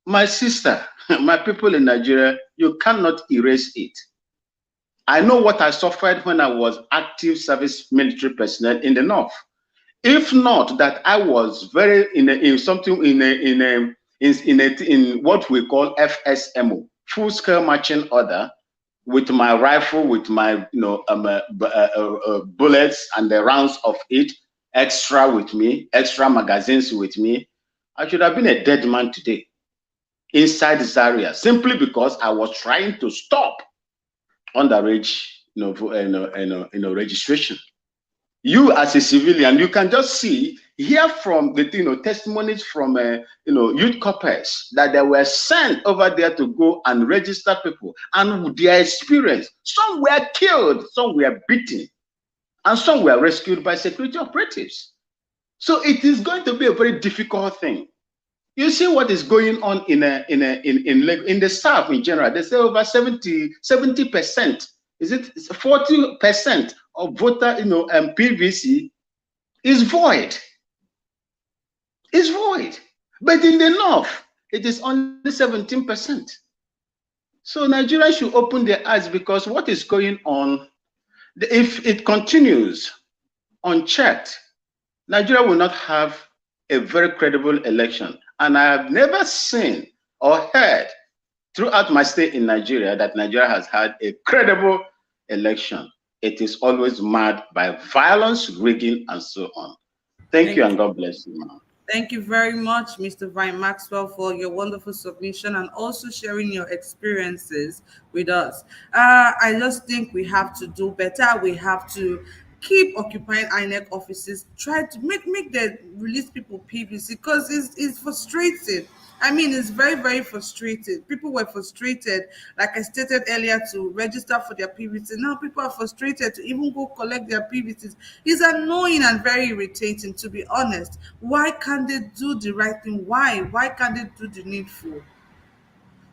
my sister, my people in Nigeria, you cannot erase it. I know what I suffered when I was active service military personnel in the north. If not that I was very in what we call FSMO, full scale marching order, with my rifle, with my bullets and the rounds of it, extra with me, extra magazines with me, I should have been a dead man today inside this area, simply because I was trying to stop underage registration. You as a civilian, you can just hear from the testimonies from youth corps that they were sent over there to go and register people, and their experience, some were killed, some were beaten, and some were rescued by security operatives. So it is going to be a very difficult thing. You see what is going on in the South in general. They say over 70%, is it 40% of voter PVC is void. It's void. But in the North, it is only 17%. So Nigeria should open their eyes, because what is going on, if it continues unchecked, Nigeria will not have a very credible election. And I have never seen or heard throughout my stay in Nigeria that Nigeria has had a credible election. It is always marred by violence, rigging, and so on. Thank you, Thank and God bless you, ma'am. Thank you very much, Mr. Vine Maxwell, for your wonderful submission and also sharing your experiences with us. I just think we have to do better. We have to keep occupying INEC offices. Try to make the release people PVC, because it's frustrating. I mean, it's very, very frustrated. People were frustrated, like I stated earlier, to register for their PVC. Now people are frustrated to even go collect their PVCs. It's annoying and very irritating, to be honest. Why can't they do the right thing? Why? Why can't they do the needful?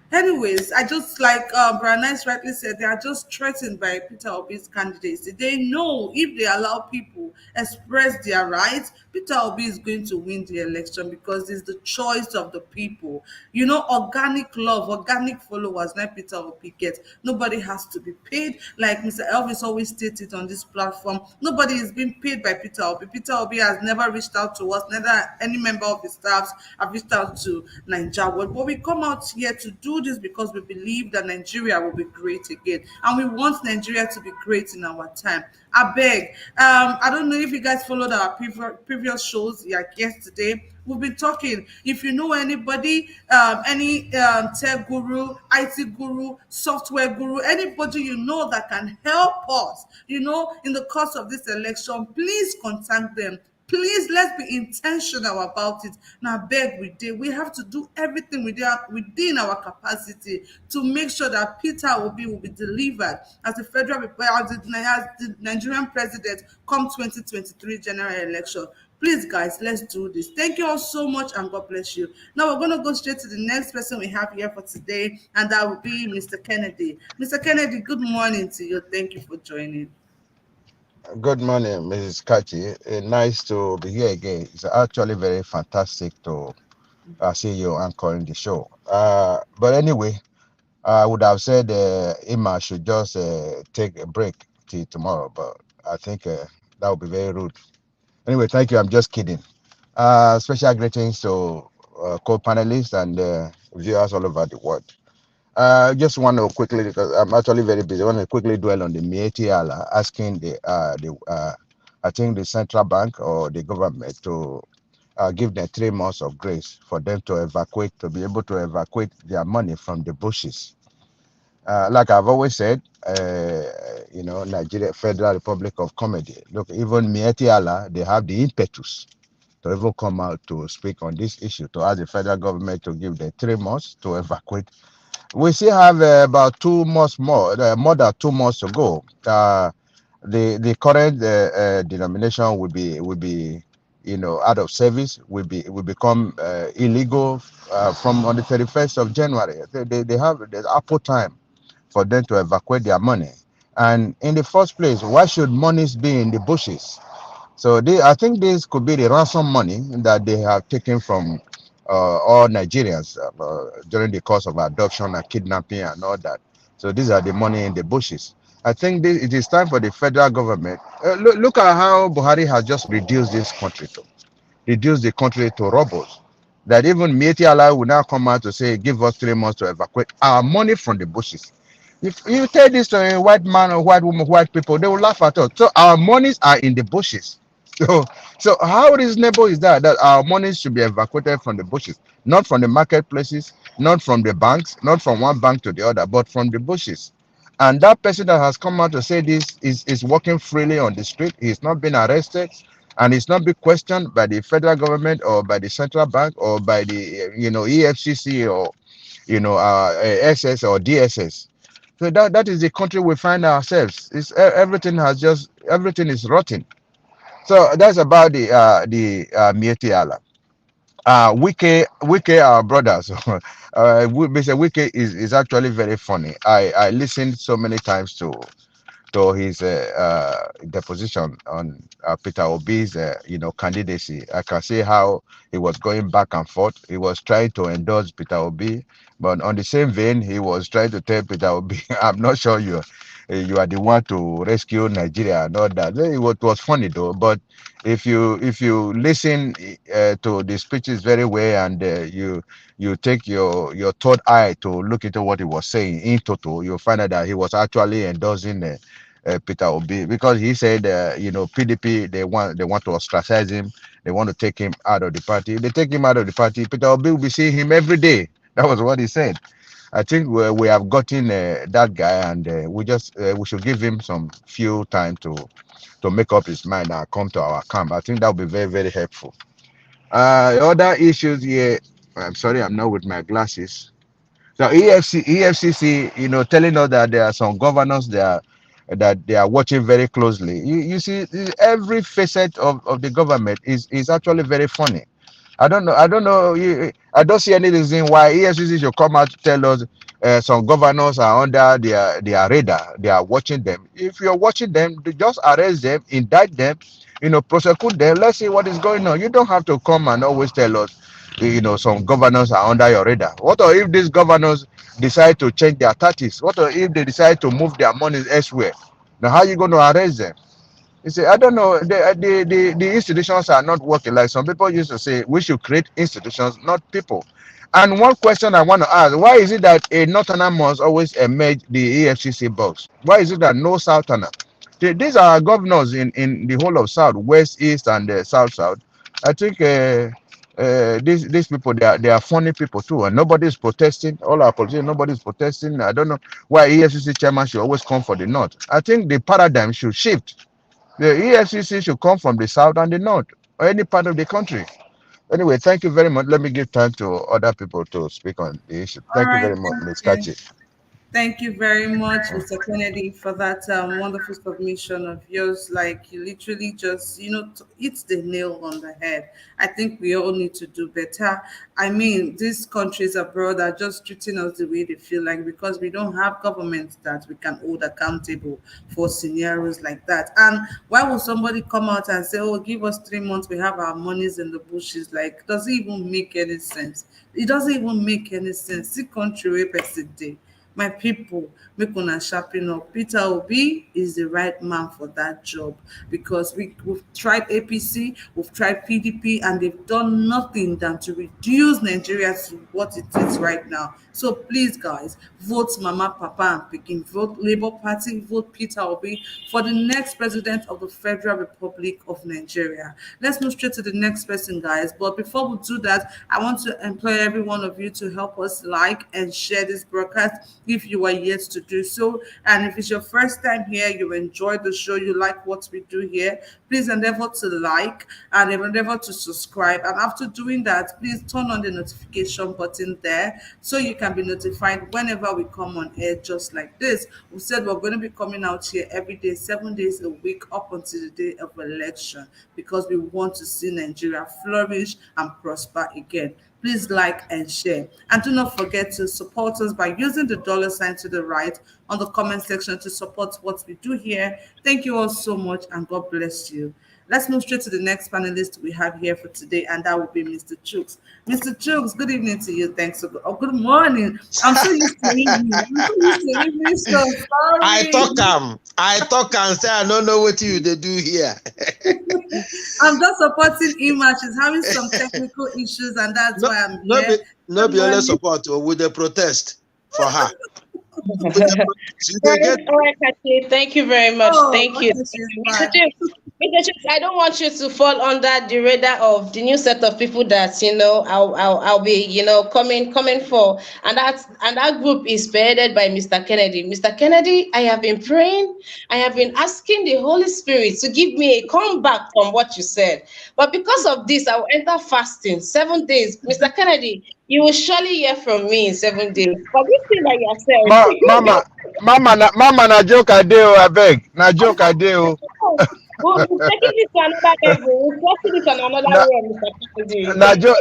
Anyways, I just like Brian Nice rightly said, they are just threatened by Peter Obi's candidacy. They know if they allow people express their rights, Peter Obi is going to win the election because it's the choice of the people. You know, organic love, organic followers, not Peter Obi gets. Nobody has to be paid. Like Mr. Elvis always stated on this platform, nobody is being paid by Peter Obi. Peter Obi has never reached out to us, neither any member of his staffs have reached out to Nigeria. But we come out here to do this because we believe that Nigeria will be great again. And we want Nigeria to be great in our time. I beg. I don't know if you guys followed our previous shows like yesterday. We've been talking. If you know anybody, any tech guru, IT guru, software guru, anybody you know that can help us, you know, in the course of this election, please contact them. Please, let's be intentional about it. Now, beg we did. We have to do everything within our capacity to make sure that Peter Obi will be delivered as the Nigerian president come 2023 general election. Please, guys, let's do this. Thank you all so much, and God bless you. Now we're going to go straight to the next person we have here for today, and that will be Mr. Kennedy. Mr. Kennedy, good morning to you. Thank you for joining. Good morning, Mrs. Kachi. Nice to be here again. It's actually very fantastic to see you anchoring the show. But anyway, I would have said Emma should just take a break till tomorrow, but I think that would be very rude. Anyway, thank you. I'm just kidding. Special greetings to co-panelists and viewers all over the world. Just want to quickly, because I'm actually very busy, I want to quickly dwell on the Mieti Allah asking I think the central bank or the government to give them 3 months of grace for them to evacuate, to be able to evacuate their money from the bushes. Like I've always said, Nigeria, Federal Republic of Comedy. Look, even Mieti Allah, they have the impetus to even come out to speak on this issue, to ask the federal government to give them 3 months to evacuate. We still have about 2 months more than 2 months to go. The current denomination will be out of service, will become illegal from on the 31st of January. They have the ample time for them to evacuate their money. And in the first place, why should monies be in the bushes? So I think this could be the ransom money that they have taken from all Nigerians during the course of adoption and kidnapping and all that. So these are the money in the bushes. I think it is time for the federal government. Look at how Buhari has just reduced this country to reduce the country to rubbles. That even Mieti Allah will now come out to say, give us 3 months to evacuate our money from the bushes. If you tell this to a white man or white woman, white people, they will laugh at us. So our monies are in the bushes. So, so how reasonable is that our monies should be evacuated from the bushes, not from the marketplaces, not from the banks, not from one bank to the other, but from the bushes? And that person that has come out to say this is walking freely on the street. He's not been arrested, and it's not being questioned by the federal government or by the central bank or by the EFCC or SS or DSS. So that is the country we find ourselves. Everything is rotten. So that's about the Mieti Allah. Wike, our brothers. Mr. Wike is actually very funny. I listened so many times to his deposition on Peter Obi's candidacy. I can see how he was going back and forth. He was trying to endorse Peter Obi, But on the same vein, he was trying to tell Peter Obi, I'm not sure you are the one to rescue Nigeria and all that. It was funny though. But if you listen to the speeches very well, and you take your third eye to look into what he was saying in total, you'll find out that he was actually endorsing Peter Obi, because he said, PDP, they want to ostracize him, they want to take him out of the party. If they take him out of the party, Peter Obi will be seeing him every day. That was what he said. I think we have gotten that guy, and we should give him some few time to make up his mind and come to our camp. I think that would be very, very helpful. Other issues here. I'm sorry, I'm not with my glasses. So EFCC, telling us that there are some governors there that they are watching very closely. You see, every facet of the government is actually very funny. I don't know. I don't know. I don't see any reason why EFCC should come out to tell us some governors are under their radar. They are watching them. If you're watching them, just arrest them, indict them, prosecute them. Let's see what is going on. You don't have to come and always tell us, some governors are under your radar. What if these governors decide to change their tactics? What if they decide to move their money elsewhere? Now, how are you going to arrest them? You see, I don't know. The institutions are not working. Like some people used to say, we should create institutions, not people. And one question I want to ask: why is it that a Northerner must always emerge the EFCC box? Why is it that no Southerner? These are governors in the whole of South, West, East, and South. I think these people, they are funny people too, and nobody's protesting. All our politicians, nobody's protesting. I don't know why EFCC chairman should always come for the North. I think the paradigm should shift. The EFCC should come from the south and the north, or any part of the country. Anyway, thank you very much. Let me give time to other people to speak on the issue. All Thank you right, very much, thank Ms. you. Kachi. Thank you very much, Mr. Kennedy, for that wonderful submission of yours. Like you literally just, hit the nail on the head. I think we all need to do better. I mean, these countries abroad are just treating us the way they feel like, because we don't have governments that we can hold accountable for scenarios like that. And why would somebody come out and say, "Oh, give us 3 months, we have our monies in the bushes"? Like, does it even make any sense? It doesn't even make any sense. See country where person day. My people, make una sharpen up. Peter Obi is the right man for that job, because we've tried APC, we've tried PDP, and they've done nothing than to reduce Nigeria to what it is right now. So please, guys, vote Mama, Papa, and Pikin. Vote Labour Party, vote Peter Obi for the next president of the Federal Republic of Nigeria. Let's move straight to the next person, guys. But before we do that, I want to employ every one of you to help us like and share this broadcast if you are yet to do so. And if it's your first time here, you enjoy the show, you like what we do here, please endeavor to like and endeavor to subscribe. And after doing that, please turn on the notification button there so you can be notified whenever we come on air just like this. We said we're going to be coming out here every day, 7 days a week, up until the day of election, because we want to see Nigeria flourish and prosper again. Please like and share. And do not forget to support us by using the dollar sign to the right on the comment section to support what we do here. Thank you all so much, and God bless you. Let's move straight to the next panelist we have here for today, and that will be Mr. Chooks. Mr. Chooks, good evening to you. Thanks. Good morning. I'm so used to evening. So I sorry. talk and say I don't know what they do here. I'm just supporting Ima. She's having some technical issues, and that's why I'm here. No be only support with the protest for her. All right, Kachi, thank you very much. Thank you. Mr. Chips, I don't want you to fall under the radar of the new set of people that I'll be coming for, and that group is spearheaded by Mr. Kennedy. Mr. Kennedy, I have been praying, I have been asking the Holy Spirit to give me a comeback from what you said, but because of this, I will enter fasting 7 days. Mr. Kennedy, you will surely hear from me in 7 days. But this thing that you have said, Mama, na joke I do, I beg. Na joke I do. we're taking this to another level. We're taking it on another realm, Mr. Kennedy.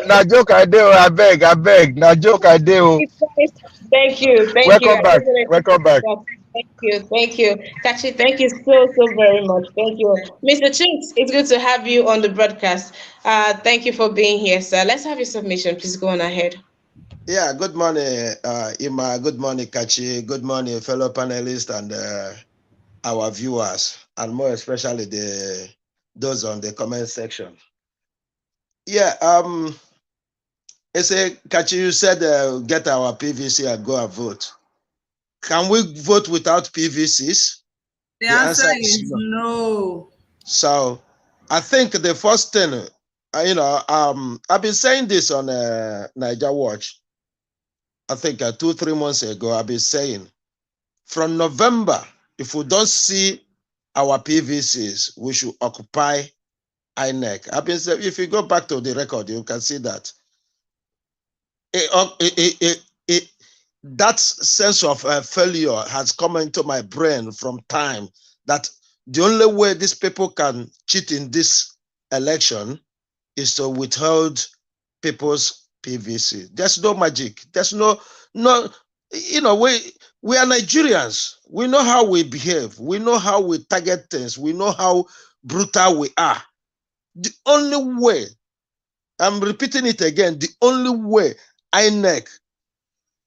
Na joke I do, I beg. Na joke I do. Thank you. Welcome back. Welcome back. Thank you. Kachi, thank you so very much. Thank you. Mr. Chinks, it's good to have you on the broadcast. Thank you for being here, sir. Let's have your submission. Please go on ahead. Yeah, good morning, Ima. Good morning, Kachi. Good morning, fellow panelists and our viewers, and more especially those on the comment section. Yeah, Kachi, you said get our PVC and go and vote. Can we vote without PVCs? The The answer answer is is no. no. So I think the first thing, I've been saying this on Niger Watch. I think 2-3 months ago, I've been saying from November, if we don't see our PVCs, we should occupy INEC. I've been saying, if you go back to the record, you can see that that sense of failure has come into my brain from time that the only way these people can cheat in this election is to withhold people's PVC. There's no magic. There's no, we are Nigerians. We know how we behave. We know how we target things. We know how brutal we are. The only way, I'm repeating it again, the only way INEC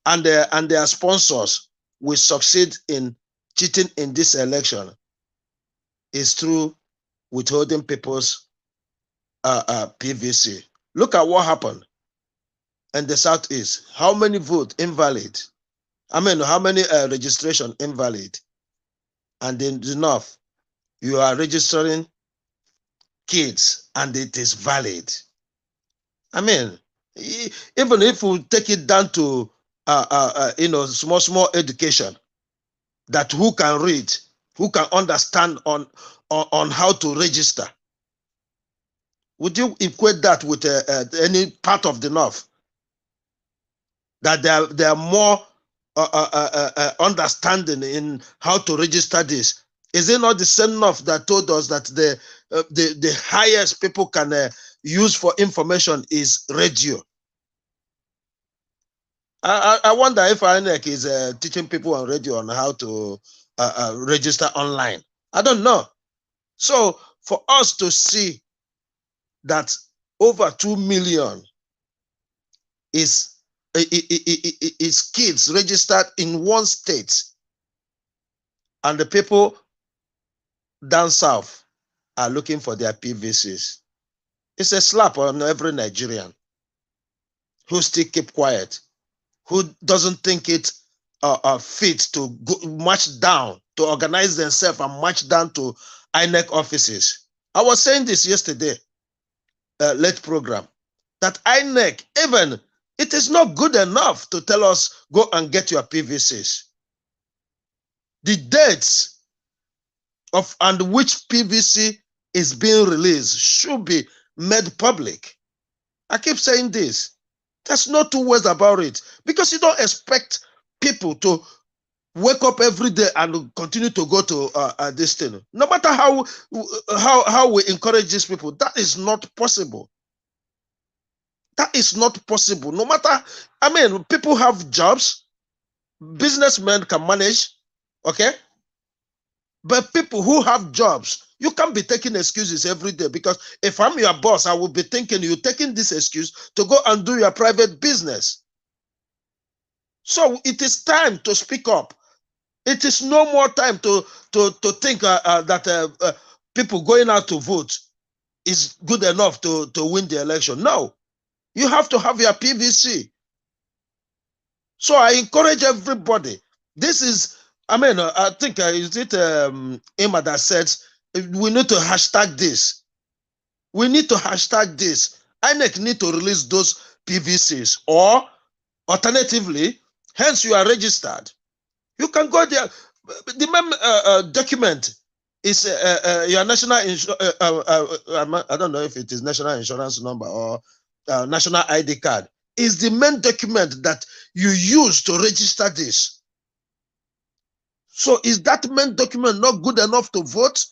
and their sponsors will succeed in cheating in this election is through withholding people's PVC. Look at what happened in the Southeast. How many vote invalid? I mean, how many registration invalid? And in the North, you are registering kids and it is valid. I mean, even if we take it down to small education, that who can read, who can understand on how to register. Would you equate that with any part of the North? That they are more understanding in how to register this. Is it not the same North that told us that the highest people can use for information is radio? I wonder if INEC is teaching people on radio on how to register online. I don't know. So for us to see that over 2 million is kids registered in one state, and the people down south are looking for their PVCs, it's a slap on every Nigerian who still keep quiet, who doesn't think it fit to go march down, to organize themselves and march down to INEC offices. I was saying this yesterday, late program, that INEC, even it is not good enough to tell us go and get your PVCs. The dates of and which PVC is being released should be made public. I keep saying this. There's no two ways about it, because you don't expect people to wake up every day and continue to go to this thing. No matter how we encourage these people, that is not possible. That is not possible. No matter, I mean, people have jobs, businessmen can manage, okay? But people who have jobs, you can't be taking excuses every day, because if I'm your boss, I will be thinking you're taking this excuse to go and do your private business. So it is time to speak up. It is no more time to think that people going out to vote is good enough to win the election. No, you have to have your PVC. So I encourage everybody. This is, I mean, I think, is it Emma that says we need to hashtag this. We need to hashtag this. INEC need to release those PVCs, or alternatively, hence you are registered. You can go there. The document is your national I don't know if it is national insurance number or national ID card. Is the main document that you use to register this. So is that main document not good enough to vote?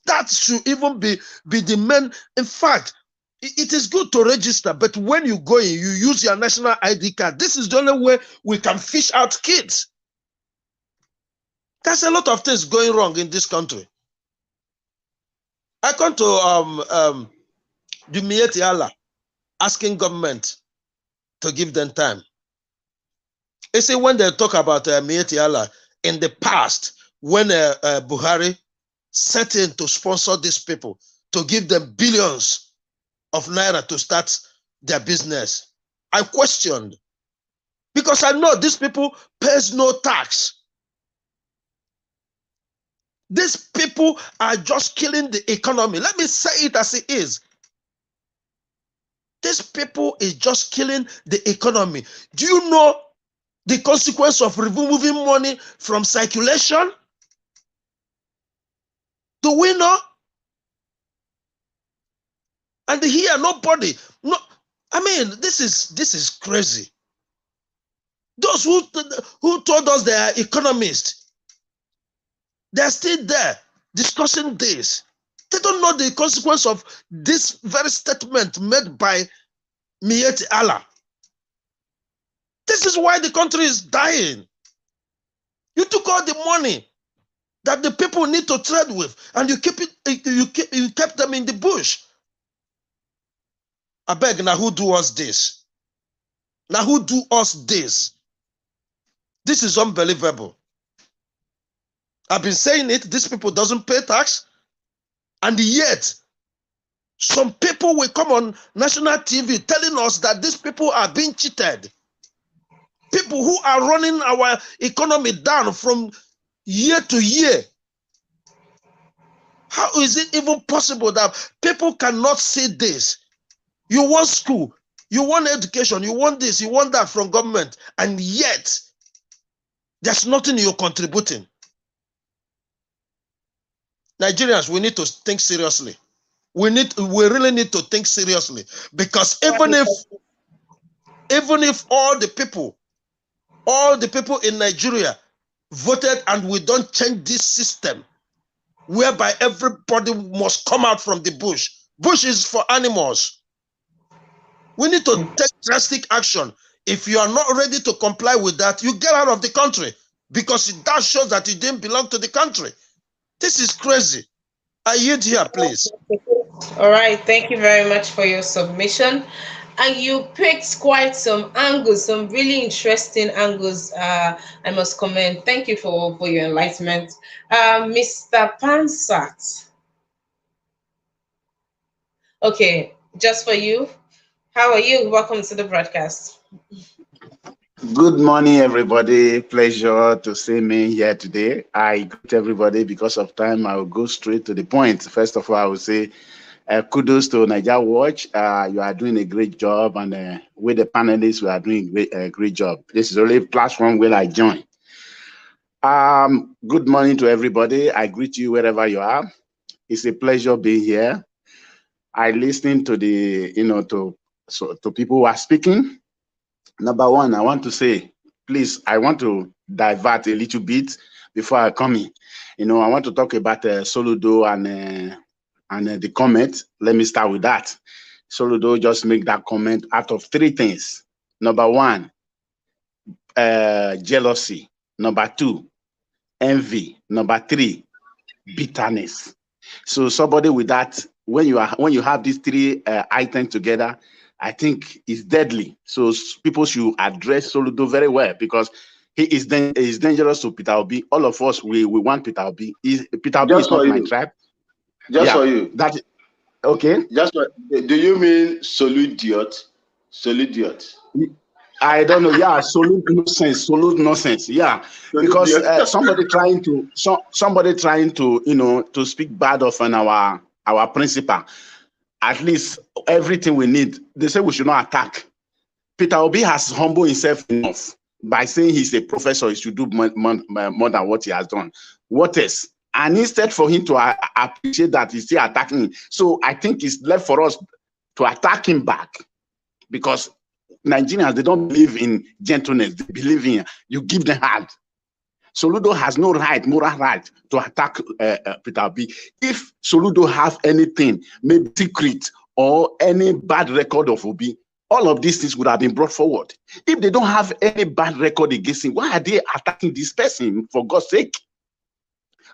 That should even be the main. In fact, it is good to register, but when you go in, you use your national ID card. This is the only way we can fish out kids. There's a lot of things going wrong in this country. I come to the Mieti Allah asking government to give them time. You see, when they talk about Mieti Allah in the past, when Buhari set in to sponsor these people, to give them billions of naira to start their business, I questioned, because I know these people pays no tax. These people are just killing the economy. Let me say it as it is. These people is just killing the economy. Do you know the consequence of removing money from circulation? Do we know? And here, nobody. No, I mean, this is crazy. Those who told us they are economists, they're still there discussing this. They don't know the consequence of this very statement made by Mieti Allah. This is why the country is dying. You took all the money that the people need to trade with, and you kept them in the bush. I beg, now who do us this? Now who do us this? This is unbelievable. I've been saying it, these people doesn't pay tax, and yet some people will come on national TV telling us that these people are being cheated. People who are running our economy down from year to year. How is it even possible that people cannot see this? You want school, you want education, you want this, you want that from government, and yet there's nothing you're contributing. Nigerians, we need to think seriously. We really need to think seriously, because even if all the people in Nigeria voted and we don't change this system whereby everybody must come out from the bush. Bush is for animals. We need to take drastic action. If you are not ready to comply with that, you get out of the country, because that shows that you didn't belong to the country. This is crazy. I yield here, please. All right. Thank you very much for your submission. And you picked quite some angles, some really interesting angles. I must comment. Thank you for your enlightenment. Mr. Pansat. Okay, just for you. How are you? Welcome to the broadcast. Good morning, everybody. Pleasure to see me here today. I greet everybody. Because of time, I will go straight to the point. First of all, I will say kudos to Niger Watch. You are doing a great job, and with the panelists, we are doing a great job. This is only a platform where I join. Good morning to everybody. I greet you wherever you are. It's a pleasure being here. I listen to the, to people who are speaking. Number one, I want to say, please, I want to divert a little bit before I come in. I want to talk about Soludo and the comment. Let me start with that. Soludo just make that comment out of three things. Number one, jealousy. Number two, envy. Number three, bitterness. So somebody with that, when you have these three items together, I think it's deadly. So people should address Soludo very well, because he is dangerous to Peter Obi. All of us, we want Peter Obi. Peter Obi is not my tribe. Just for you. That okay. Do you mean Soludiot? Soludiot. I don't know. Yeah, absolute nonsense. Yeah, because somebody trying to to speak bad of our principal. At least everything we need. They say we should not attack. Peter Obi has humbled himself enough by saying he's a professor. He should do more than what he has done. What else? And instead for him to appreciate that, he's still attacking. So I think it's left for us to attack him back, because Nigerians, they don't believe in gentleness. They believe in you give them hard. Soludo has no moral right to attack Peter Obi. If Soludo have anything, maybe secret or any bad record of Obi, all of these things would have been brought forward. If they don't have any bad record against him, why are they attacking this person, for God's sake?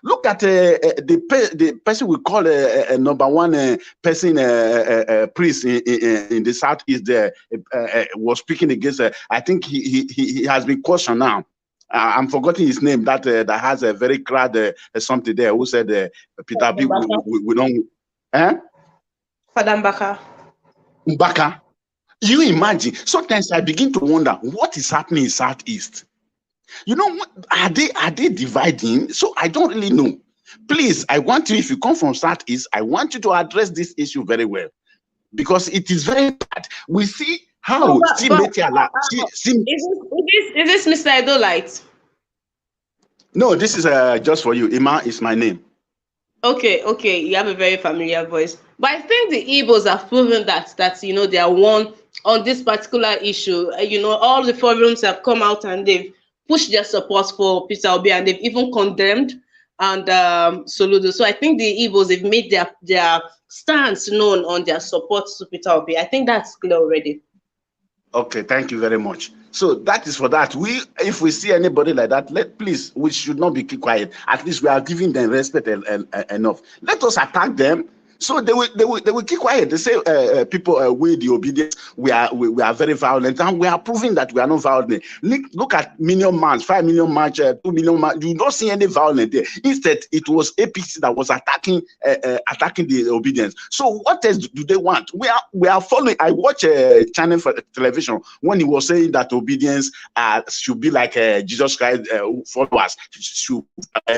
Look at the person we call a number one person priest in the southeast there was speaking against. I think he has been questioned now. I'm forgetting his name. That has a very crowd something there. Who said Peter B? We don't. Father Mbaka. Mbaka. You imagine? Sometimes I begin to wonder what is happening in southeast. You know what? Are they dividing? So I don't really know. Please, I want you, if you come from southeast, I want you to address this issue very well, because it is very bad. We see how Is this Mr. Edolite? No, this is just for you. Ima is my name. Okay, you have a very familiar voice. But I think the Igbos have proven that they are one on this particular issue. All the forums have come out and they've pushed their support for Peter Obi, and they've even condemned and Soludo. So I think the Igbos have made their stance known on their support to Peter Obi. I think that's clear already. Okay, thank you very much. So that is for that. If we see anybody like that, please, we should not be quiet. At least we are giving them respect enough. Let us attack them. So they will keep quiet. They say people we the obedience, we are very violent, and we are proving that we are not violent. Look at million march, 5 million march, 2 million march. You don't see any violence there. Instead, it was APC that was attacking the obedience. So what else do they want? We are following. I watch a channel for television when he was saying that obedience should be like Jesus Christ followers should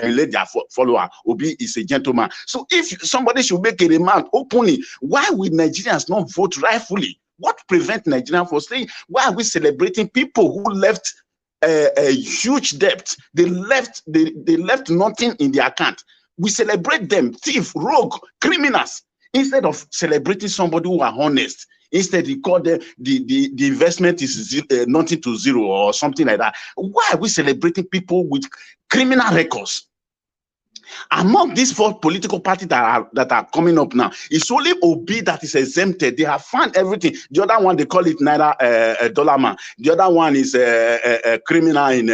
relate their follower. Obi is a gentleman. So if somebody should make a remark openly, why will Nigerians not vote rightfully? What prevents Nigerians from saying, why are we celebrating people who left a huge debt? They left nothing in their account. We celebrate them, thief, rogue, criminals, instead of celebrating somebody who are honest. Instead, he called them the investment is nothing to zero or something like that. Why are we celebrating people with criminal records? Among these 4 political parties that are coming up now, it's only Obi that is exempted. They have found everything. The other one, they call it naira dollar man. The other one is a criminal in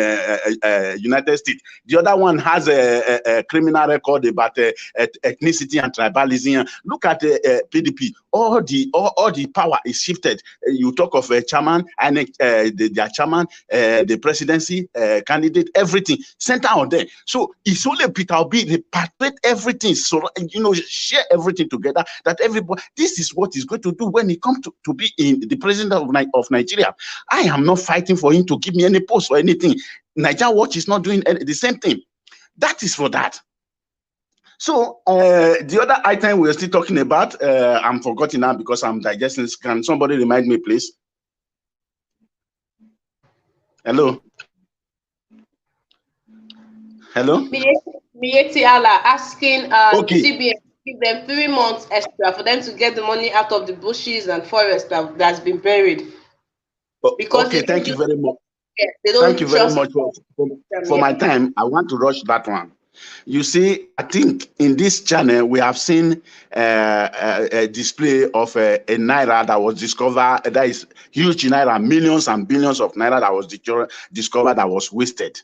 United States. The other one has a criminal record about ethnicity and tribalism. Look at the PDP. All the power is shifted. You talk of a chairman, INEC, their chairman, the presidency candidate, everything center on them. So it's only Peter Obi repatriate everything, so share everything together. That everybody, this is what he's going to do when he comes to be in the president of Nigeria. I am not fighting for him to give me any post or anything. Nigeria Watch is not doing the same thing. That is for that. So the other item we are still talking about, I'm forgetting now because I'm digesting. Can somebody remind me, please? Hello. Hello. Mieti Allah asking Okay. CBN give them 3 months extra for them to get the money out of the bushes and forest that's been buried. Because okay, thank you very much. They don't thank you very much for my time. I want to rush that one. You see, I think in this channel we have seen a display of a naira that was discovered. That is huge naira, millions and billions of naira that was discovered that was wasted.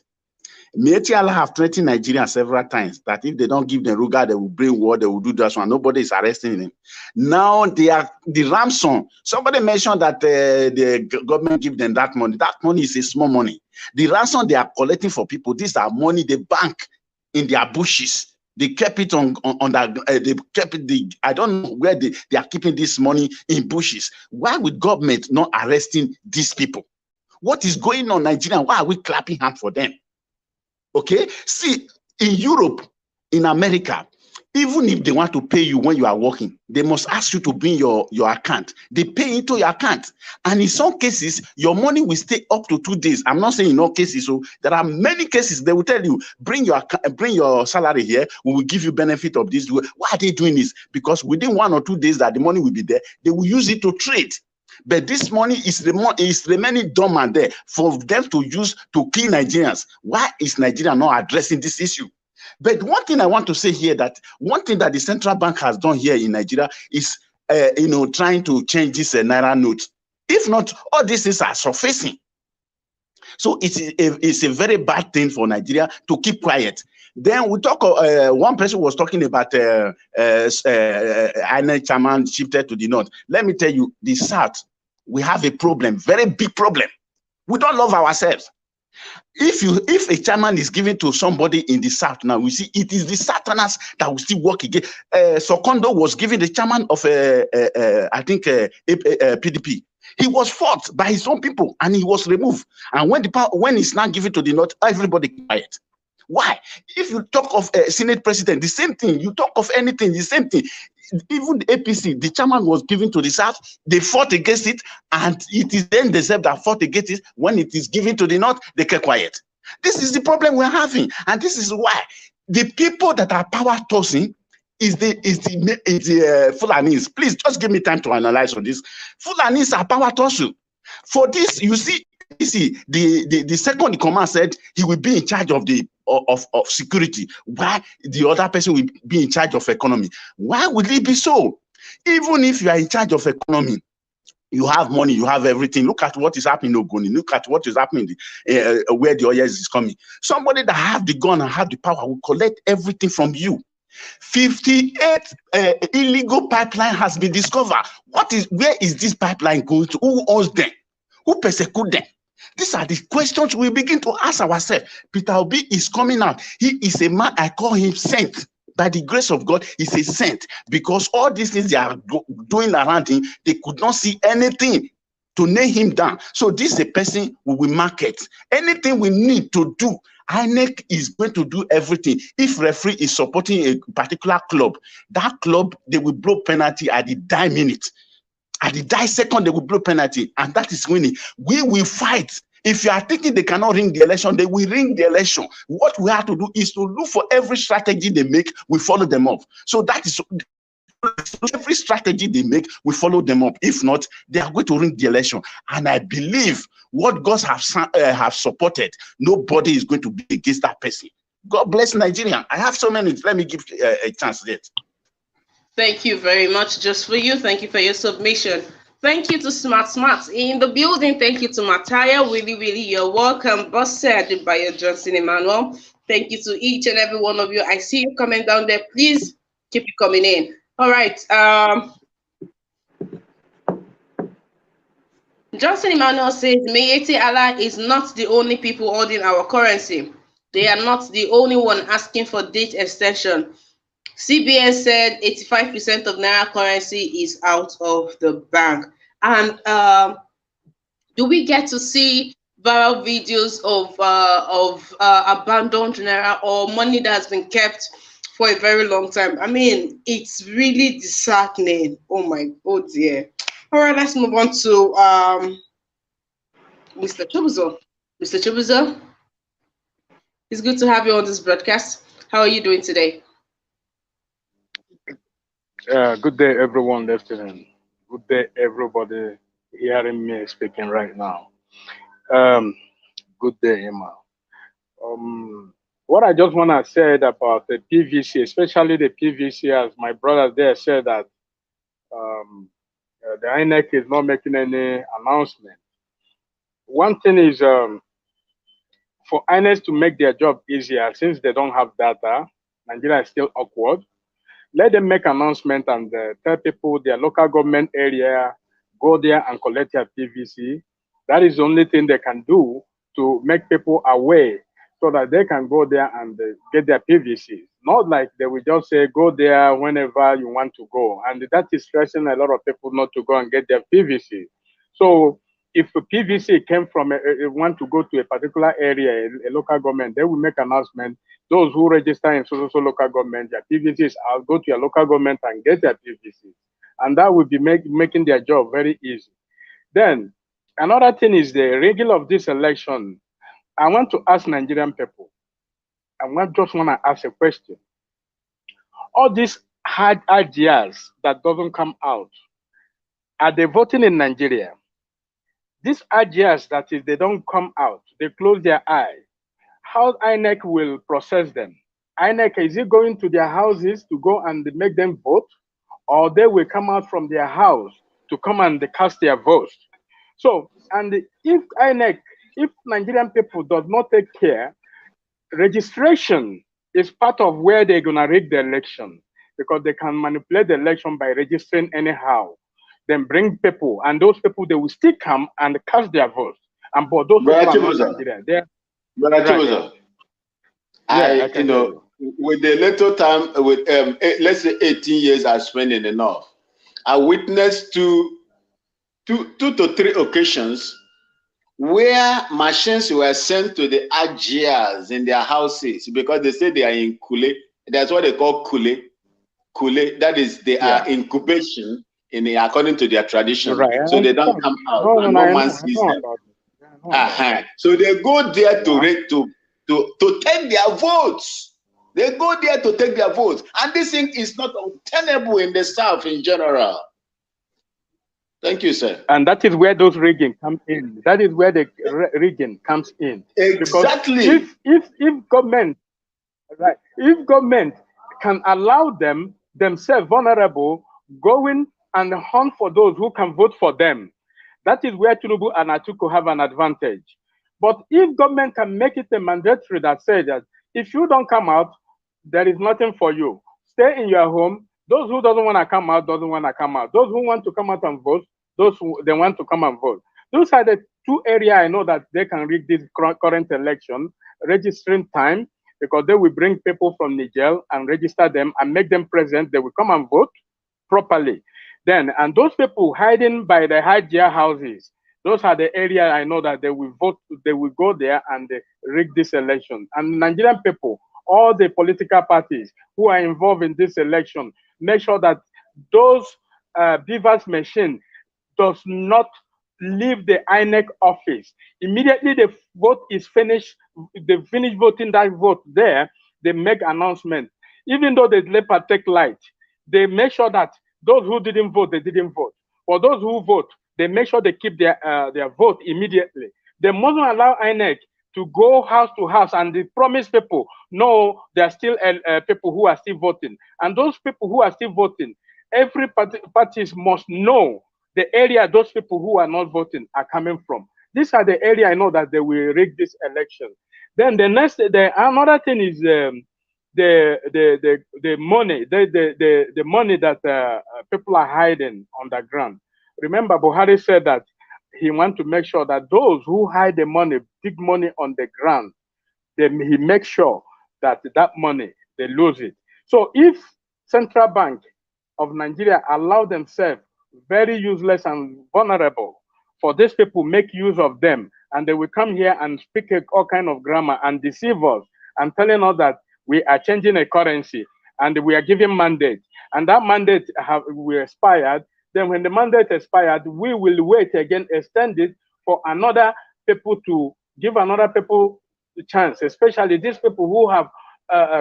Mieti Allah have threatened Nigeria several times that if they don't give them Ruga, they will bring war, they will do that one. Nobody is arresting them. Now they are the ransom. Somebody mentioned that the government give them that money. That money is a small money. The ransom they are collecting for people, these are money they bank in their bushes. They kept it on that. They kept it. I don't know where they are keeping this money in bushes. Why would government not arresting these people? What is going on in Nigeria? Why are we clapping hands for them? Okay, see, in Europe, in America, even if they want to pay you when you are working, they must ask you to bring your account. They pay into your account. And in some cases, your money will stay up to 2 days. I'm not saying in all cases. So there are many cases they will tell you, bring your salary here. We will give you benefit of this. Why are they doing this? Because within 1 or 2 days that the money will be there, they will use it to trade. But this money is remaining dormant there for them to use to kill Nigerians. Why is Nigeria not addressing this issue? But one thing I want to say here, that one thing that the central bank has done here in Nigeria is, trying to change this naira note. If not, all these things are surfacing. So it's a very bad thing for Nigeria to keep quiet. Then we talk. One person was talking about INEC chairman shifted to the north. Let me tell you, the south, we have a problem, very big problem. We don't love ourselves. If a chairman is given to somebody in the south now, we see it is the southerners that will still work again. Sokondo was given the chairman of I think PDP. He was fought by his own people and he was removed. And when it's now given to the north, everybody quiet. Why? If you talk of a Senate president, the same thing. You talk of anything, the same thing. Even the APC, the chairman was given to the south. They fought against it, and it is then themselves that fought against it. When it is given to the north, they keep quiet. This is the problem we're having, and this is why the people that are power tossing is the Fulanis. Please just give me time to analyze on this. Fulanis are power tossing. For this, you see, the second in command said he will be in charge of the of security. Why the other person will be in charge of economy? Why would it be so? Even if you are in charge of economy, you have money, you have everything. Look at what is happening in Ogoni. Look at what is happening where the oil is coming. Somebody that have the gun and have the power will collect everything from you. 58 illegal pipeline has been discovered. Where is this pipeline going to? Who owns them? Who persecute them? These are the questions we begin to ask ourselves. Peter Obi is coming out. He is a man, I call him saint. By the grace of God, he's a saint. Because all these things they are doing around him, they could not see anything to nail him down. So this is a person we will market. Anything we need to do, INEC is going to do everything. If referee is supporting a particular club, that club, they will blow penalty at the die minute. At the die second, they will blow penalty, and that is winning. We will fight. If you are thinking they cannot ring the election, they will ring the election. What we have to do is to look for every strategy they make, we follow them up. So that is every strategy they make, we follow them up. If not, they are going to ring the election. And I believe what God have supported, nobody is going to be against that person. God bless Nigeria. I have so many. Let me give a chance there. Thank you very much. Just for you. Thank you for your submission. Thank you to Smart in the building. Thank you to Mataya. Really, you're welcome. Boss said by your Johnson Emmanuel. Thank you to each and every one of you. I see you coming down there. Please keep it coming in. All right. Johnson Emmanuel says, Mayete Allah is not the only people holding our currency. They are not the only one asking for date extension. CBN said 85% of Naira currency is out of the bank. And do we get to see viral videos of abandoned Naira or money that has been kept for a very long time? I mean, it's really disheartening. Oh my God, dear. All right, let's move on to Mr. Chibuzo. Mr. Chibuzo, it's good to have you on this broadcast. How are you doing today? Good day, everyone listening. Good day, everybody hearing me speaking right now. Good day, Emma. What I just want to say about the PVC, especially the PVC, as my brother there said that the INEC is not making any announcement. One thing is for INEC to make their job easier, since they don't have data, Nigeria is still awkward. Let them make announcement and tell people their local government area, go there and collect their PVC. That is the only thing they can do to make people aware so that they can go there and get their PVC. Not like they will just say, go there whenever you want to go. And that is stressing a lot of people not to go and get their PVC. So if a PVC came from want to go to a particular area, a local government, they will make announcement. Those who register in so local government, their PVCs, I'll go to your local government and get their PVCs. And that will be making their job very easy. Then, another thing is the rigging of this election. I want to ask Nigerian people, just want to ask a question. All these hard ideas that doesn't come out, are they voting in Nigeria? These ideas that if they don't come out, they close their eye. How INEC will process them? INEC, is it going to their houses to go and make them vote? Or they will come out from their house to come and cast their votes? So, and if INEC, if Nigerian people does not take care, registration is part of where they're gonna rig the election, because they can manipulate the election by registering anyhow, then bring people, and those people, they will still come and cast their votes. And but those people are not Nigerian. They're right. I, with the little time, with let's say 18 years I spent in the North, I witnessed two to three occasions where machines were sent to the RGRs in their houses because they say they are in Kule. That's what they call Kule. Kule, that is, they are incubation according to their tradition. Right. So they don't come out and no man sees them. So they go there to take their votes. They go there to take their votes. And this thing is not untenable in the South in general. Thank you, sir. And that is where those rigging comes in. That is where the rigging comes in. Exactly. Because if government, right, if government can allow them themselves vulnerable, going and hunt for those who can vote for them, that is where Tinubu and Atiku have an advantage. But if government can make it a mandatory that says that if you don't come out, there is nothing for you. Stay in your home. Those who doesn't want to come out, doesn't want to come out. Those who want to come out and vote, those who they want to come and vote. Those are the two areas I know that they can rig this current election, registering time, because they will bring people from Niger and register them and make them present. They will come and vote properly. Then, and those people hiding by the Hajia houses, those are the areas I know that they will vote, they will go there and they rig this election. And Nigerian people, all the political parties who are involved in this election, make sure that those beavers machine does not leave the INEC office. Immediately the vote is finished, they finish voting that vote there, they make announcement. Even though they let take light, they make sure that those who didn't vote, they didn't vote. For those who vote, they make sure they keep their vote immediately. They mustn't allow INEC to go house to house and they promise people, no, there are still people who are still voting. And those people who are still voting, every parties must know the area those people who are not voting are coming from. These are the area I know that they will rig this election. Then the next, another thing is the money, the money that people are hiding underground. Remember, Buhari said that he wants to make sure that those who hide the money, big money on the ground, then he makes sure that that money, they lose it. So if Central Bank of Nigeria allow themselves very useless and vulnerable for these people, make use of them, and they will come here and speak all kind of grammar and deceive us and telling us that we are changing a currency and we are giving mandate, and that mandate will expired. Then when the mandate expired, we will wait again, extend it for another people to give another people a chance, especially these people who have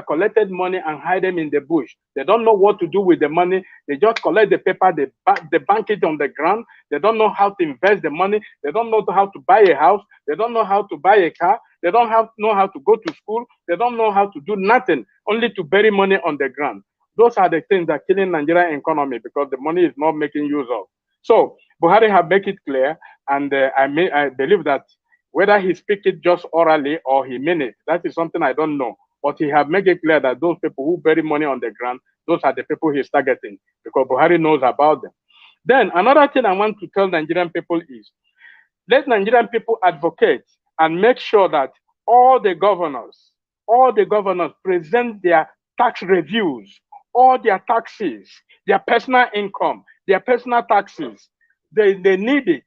collected money and hide them in the bush. They don't know what to do with the money. They just collect the paper, they bank it on the ground. They don't know how to invest the money. They don't know how to buy a house. They don't know how to buy a car. They don't know how to go to school. They don't know how to do nothing, only to bury money on the ground. Those are the things that are killing Nigerian economy because the money is not making use of. So Buhari have make it clear, and I believe that whether he speak it just orally or he mean it, that is something I don't know. But he have made it clear that those people who bury money on the ground, those are the people he's targeting because Buhari knows about them. Then another thing I want to tell Nigerian people is, let Nigerian people advocate and make sure that all the governors present their tax reviews, all their taxes, their personal income, their personal taxes. They need it.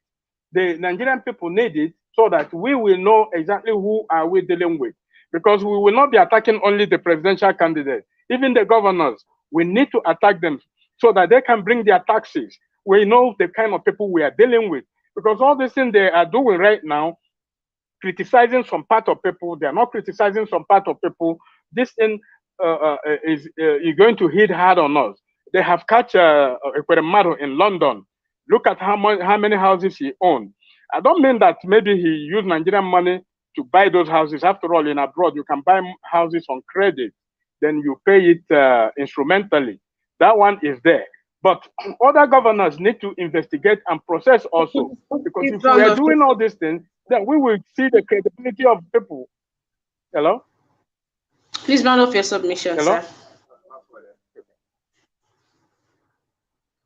The Nigerian people need it so that we will know exactly who are we dealing with. Because we will not be attacking only the presidential candidate. Even the governors, we need to attack them so that they can bring their taxes. We know the kind of people we are dealing with. Because all these things they are doing right now, criticizing some part of people, they are not criticizing some part of people. This thing is going to hit hard on us. They have catch Ekweremadu in London. Look at how many houses he owned. I don't mean that maybe he used Nigerian money to buy those houses. After all, in abroad, you can buy houses on credit. Then you pay it instrumentally. That one is there. But other governors need to investigate and process also. Because if we are doing all these things, then we will see the credibility of people. Hello? Please round off your submission, Hello? sir.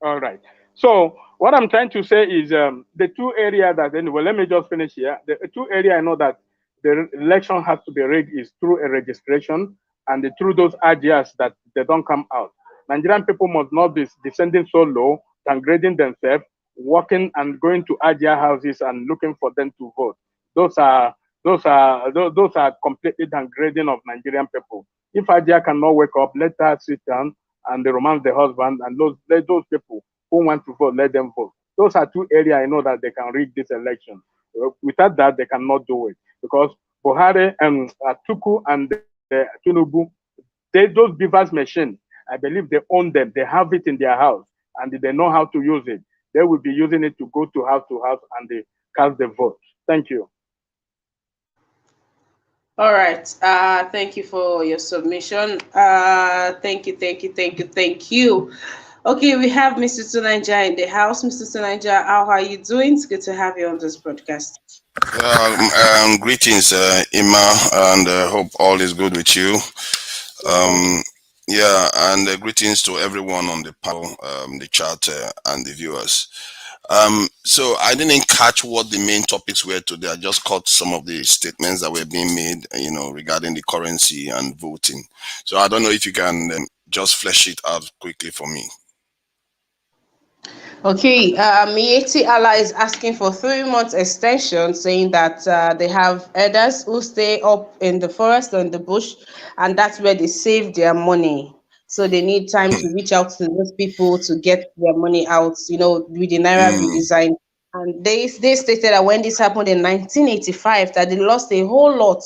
All right. So what I'm trying to say is the two areas that, anyway, let me just finish here. The two areas I know that the election has to be rigged is through a registration and through those ideas that they don't come out. Nigerian people must not be descending so low, downgrading themselves, walking and going to Ajia houses and looking for them to vote. Those are completely downgrading of Nigerian people. If Ajia cannot wake up, let her sit down and they romance the husband, and let those people who want to vote, let them vote. Those are two areas I know that they can rig this election. Without that, they cannot do it because Buhari and Atuku and Tinubu, those beavers machine, I believe they own them. They have it in their house and they know how to use it. They will be using it to go to house and they cast the vote. Thank you. All right. Thank you for your submission. Thank you. Okay, we have Mr. Tunanja in the house. Mr. Tunanja, how are you doing? It's good to have you on this broadcast. Greetings, Ima, and hope all is good with you. Yeah, and greetings to everyone on the panel, the chat, and the viewers. So I didn't catch what the main topics were today. I just caught some of the statements that were being made, regarding the currency and voting. So I don't know if you can just flesh it out quickly for me. Okay, Mieti Allah is asking for 3 months extension, saying that they have elders who stay up in the forest or in the bush, and that's where they save their money. So they need time to reach out to those people to get their money out, with the naira redesign. And they stated that when this happened in 1985, that they lost a whole lot,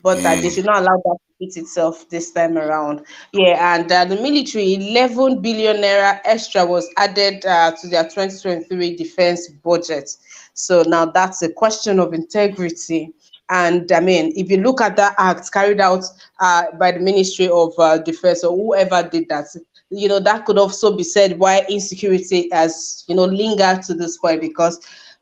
but that they should not allow that to beat itself this time around. Yeah, and the military, 11 billion naira extra was added to their 2023 defense budget. So now that's a question of integrity. And I mean, if you look at that act carried out by the Ministry of Defense or whoever did that, that could also be said why insecurity has, lingered to this point, because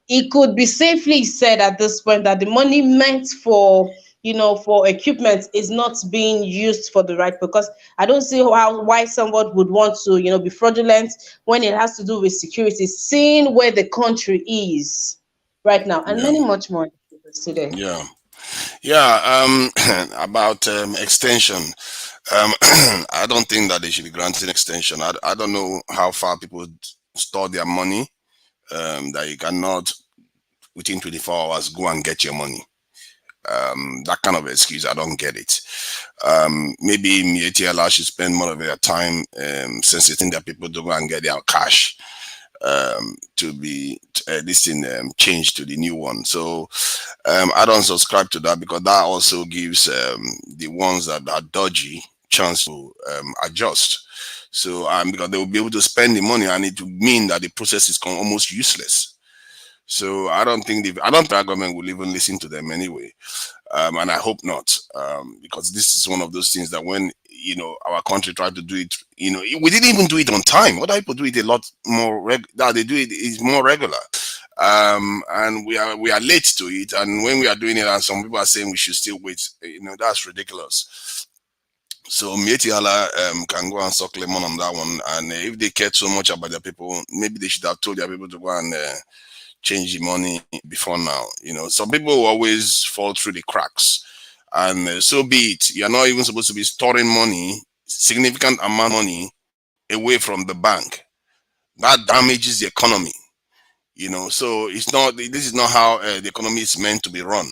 it could be safely said at this point that the money meant for equipment is not being used for the right, because I don't see why someone would want to be fraudulent when it has to do with security, seeing where the country is right now, and many much more today. Yeah. About extension. I don't think that they should be granting extension. I don't know how far people store their money, that you cannot within 24 hours go and get your money. That kind of excuse, I don't get it. Maybe Mietiala should spend more of their time sensitive that people do go and get their cash to be this thing changed to the new one. So I don't subscribe to that, because that also gives the ones that are dodgy chance to adjust. So because they will be able to spend the money, and it will mean that the process is almost useless. So I don't think our government will even listen to them anyway, and I hope not, because this is one of those things that when our country tried to do it, we didn't even do it on time. Other people do it a lot more. That they do it is more regular, and we are late to it. And when we are doing it, and some people are saying we should still wait, that's ridiculous. So Mieti Allah can go and suck lemon on that one. And if they cared so much about their people, maybe they should have told their people to go and change the money before now. Some people will always fall through the cracks, and so be it. You're not even supposed to be storing money, significant amount of money, away from the bank. That damages the economy. So it's not. This is not how the economy is meant to be run.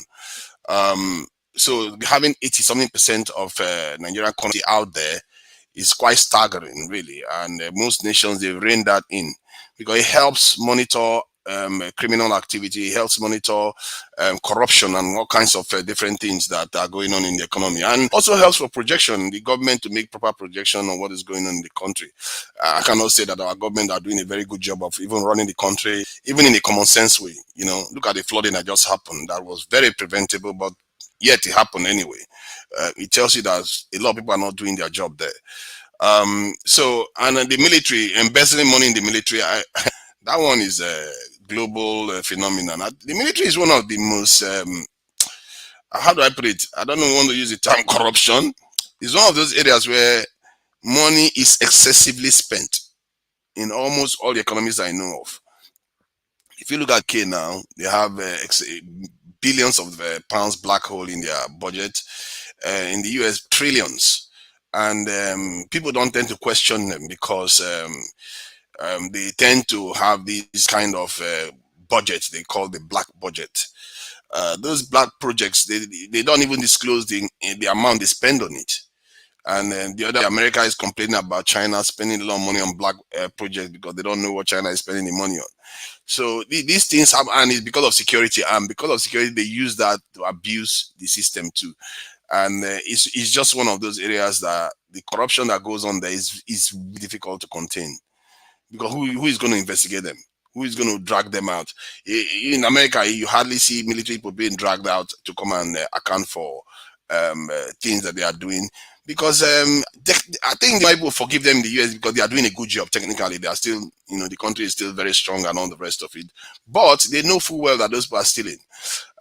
So having 80-something% of Nigerian currency out there is quite staggering, really. And most nations, they've reined that in, because it helps monitor criminal activity, it helps monitor corruption and all kinds of different things that are going on in the economy, and also helps for projection, the government to make proper projection on what is going on in the country. I cannot say that our government are doing a very good job of even running the country, even in a common sense way. Look at the flooding that just happened. That was very preventable, but yet it happened anyway. It tells you that a lot of people are not doing their job there. And the military, embezzling money in the military, that one is a global phenomenon. The military is one of the most, how do I put it? I don't want to use the term corruption, It's one of those areas where money is excessively spent in almost all the economies I know of. If you look at K now, they have billions of pounds black hole in their budget. In the US, trillions. And people don't tend to question them because they tend to have these kind of budgets they call the black budget. Those black projects, they don't even disclose the amount they spend on it. And then the other, America is complaining about China spending a lot of money on black projects because they don't know what China is spending the money on. So these things have, and it's because of security. And because of security, they use that to abuse the system too. And it's just one of those areas that the corruption that goes on there is difficult to contain, because who is going to investigate them? Who is going to drag them out? In America, you hardly see military people being dragged out to come and account for things that they are doing, because I think they might will forgive them in the US because they are doing a good job. Technically, they are still, the country is still very strong and all the rest of it. But they know full well that those people are stealing.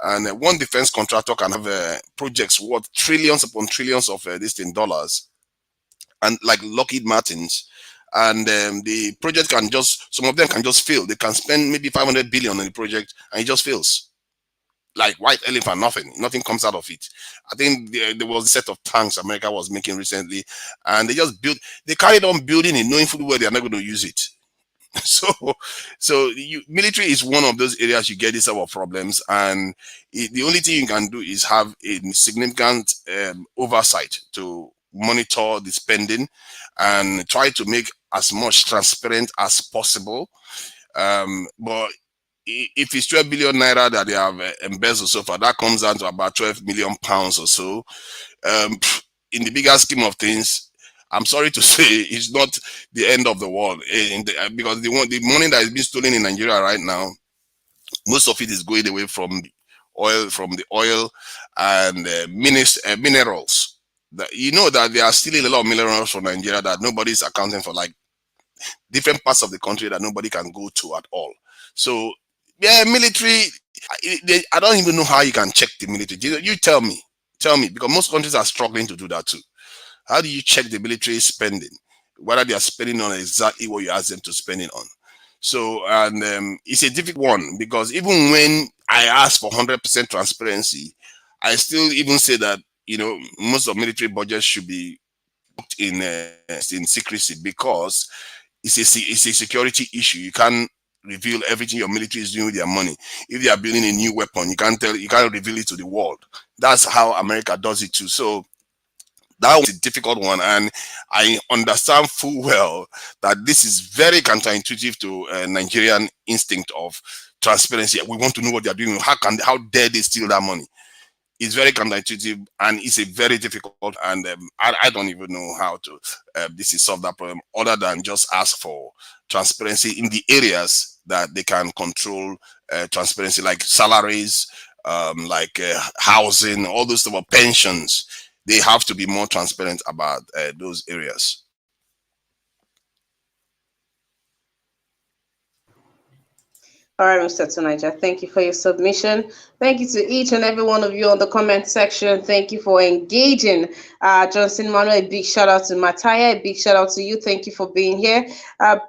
And one defense contractor can have projects worth trillions upon trillions of dollars, and like Lockheed Martin's, and the project can just, some of them can just fail. They can spend maybe 500 billion on the project and it just fails. Like white elephant, nothing comes out of it. I think there was a set of tanks America was making recently, and they carried on building it, knowing fully well they are not going to use it. So military is one of those areas you get these type of problems, and the only thing you can do is have a significant oversight to monitor the spending and try to make as much transparent as possible. But if it's 12 billion naira that they have embezzled so far, that comes down to about 12 million pounds or so. In the bigger scheme of things, I'm sorry to say, it's not the end of the world, because the money that is being stolen in Nigeria right now, most of it is going away from the oil and minerals. That they are stealing a lot of minerals from Nigeria that nobody is accounting for, like different parts of the country that nobody can go to at all. So yeah, military. I don't even know how you can check the military. You tell me, because most countries are struggling to do that too. How do you check the military spending, whether they are spending on exactly what you ask them to spend it on? So, and it's a difficult one, because even when I ask for 100% transparency, I still even say that most of military budgets should be booked in secrecy, because it's a security issue. You can't reveal everything your military is doing with their money. If they are building a new weapon, you can't reveal it to the world. That's how America does it too. So that was a difficult one, and I understand full well that this is very counterintuitive to Nigerian instinct of transparency. We want to know what they are doing. How dare they steal that money? It's very counterintuitive, and it's a very difficult. And I don't even know how to this is solve that problem, other than just ask for transparency in the areas that they can control transparency, like salaries, like housing, all those stuff, of pensions. They have to be more transparent about those areas. All right, Mr. Tunaja, thank you for your submission. Thank you to each and every one of you on the comment section. Thank you for engaging. Johnson Manuel, a big shout out to Mataya, a big shout out to you. Thank you for being here.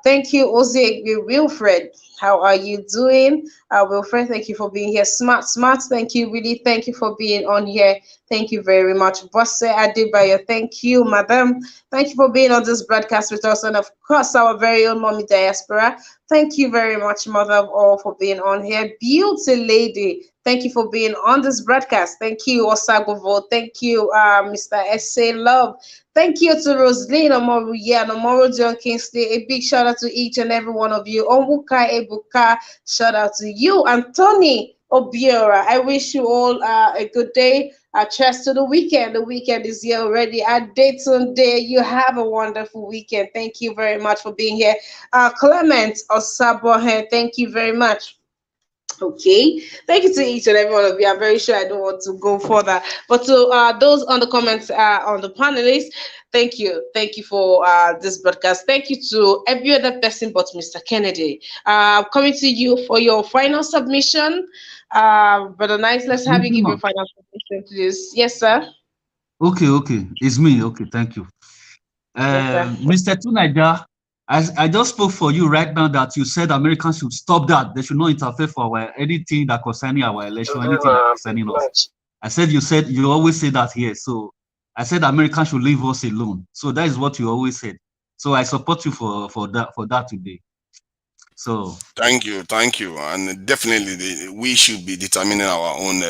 Thank you, Ozzy Wilfred. How are you doing? Wilfred, thank you for being here. Smart, thank you. Really, thank you for being on here. Thank you very much. Bosse Adebayo, thank you, madam. Thank you for being on this broadcast with us. And of course, our very own Mommy Diaspora. Thank you very much, mother of all, for being on here. Beauty lady, thank you for being on this broadcast. Thank you, Osagovo. Thank you, Mr. S.A. Love. Thank you to Rosaline Omoru, Omoru John Kingsley. A big shout out to each and every one of you. Onwuka Ebuka, shout out to you. And Tony Obiora, I wish you all a good day. Cheers to the weekend. The weekend is here already. At Dayton Day, you have a wonderful weekend. Thank you very much for being here. Clement Osabohe, thank you very much. Okay, thank you to each and every one of you. I'm very sure I don't want to go further, but to those on the comments, on the panelists, thank you for this broadcast. Thank you to every other person but Mr. Kennedy. Coming to you for your final submission. Brother Nice, let's have you give your final submission, please. Yes, sir. Okay. It's me. Okay, thank you. Yes, sir. Mr. Tunaja, I just spoke for you right now that you said Americans should stop that. They should not interfere for our anything that concerning our election, anything that concerning us. I said you always say that here. So I said Americans should leave us alone. So that is what you always said. So I support you for that today. So Thank you, and definitely we should be determining our own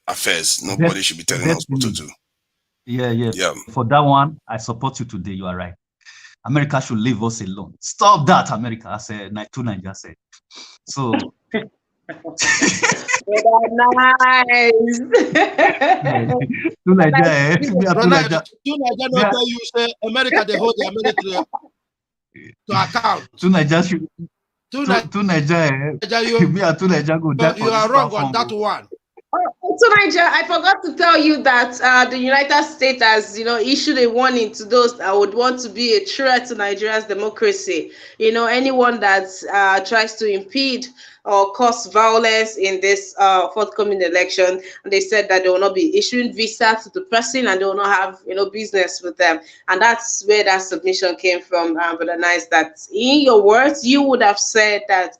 affairs. Nobody should be telling us what to do. Yeah. Yeah. For that one, I support you today. You are right. America should leave us alone. Stop that, America. I said, Nigeria said. So Nice. to Nigeria, Ronald, you Nigeria no tell you say America they hold their military to account. To Nigeria, to Nigeria, you are wrong on that one. So, Niger, I forgot to tell you that the United States has, issued a warning to those that would want to be a threat to Nigeria's democracy. Anyone that tries to impede or cause violence in this forthcoming election, and they said that they will not be issuing visa to the person and they will not have, business with them. And that's where that submission came from. But nice that in your words, you would have said that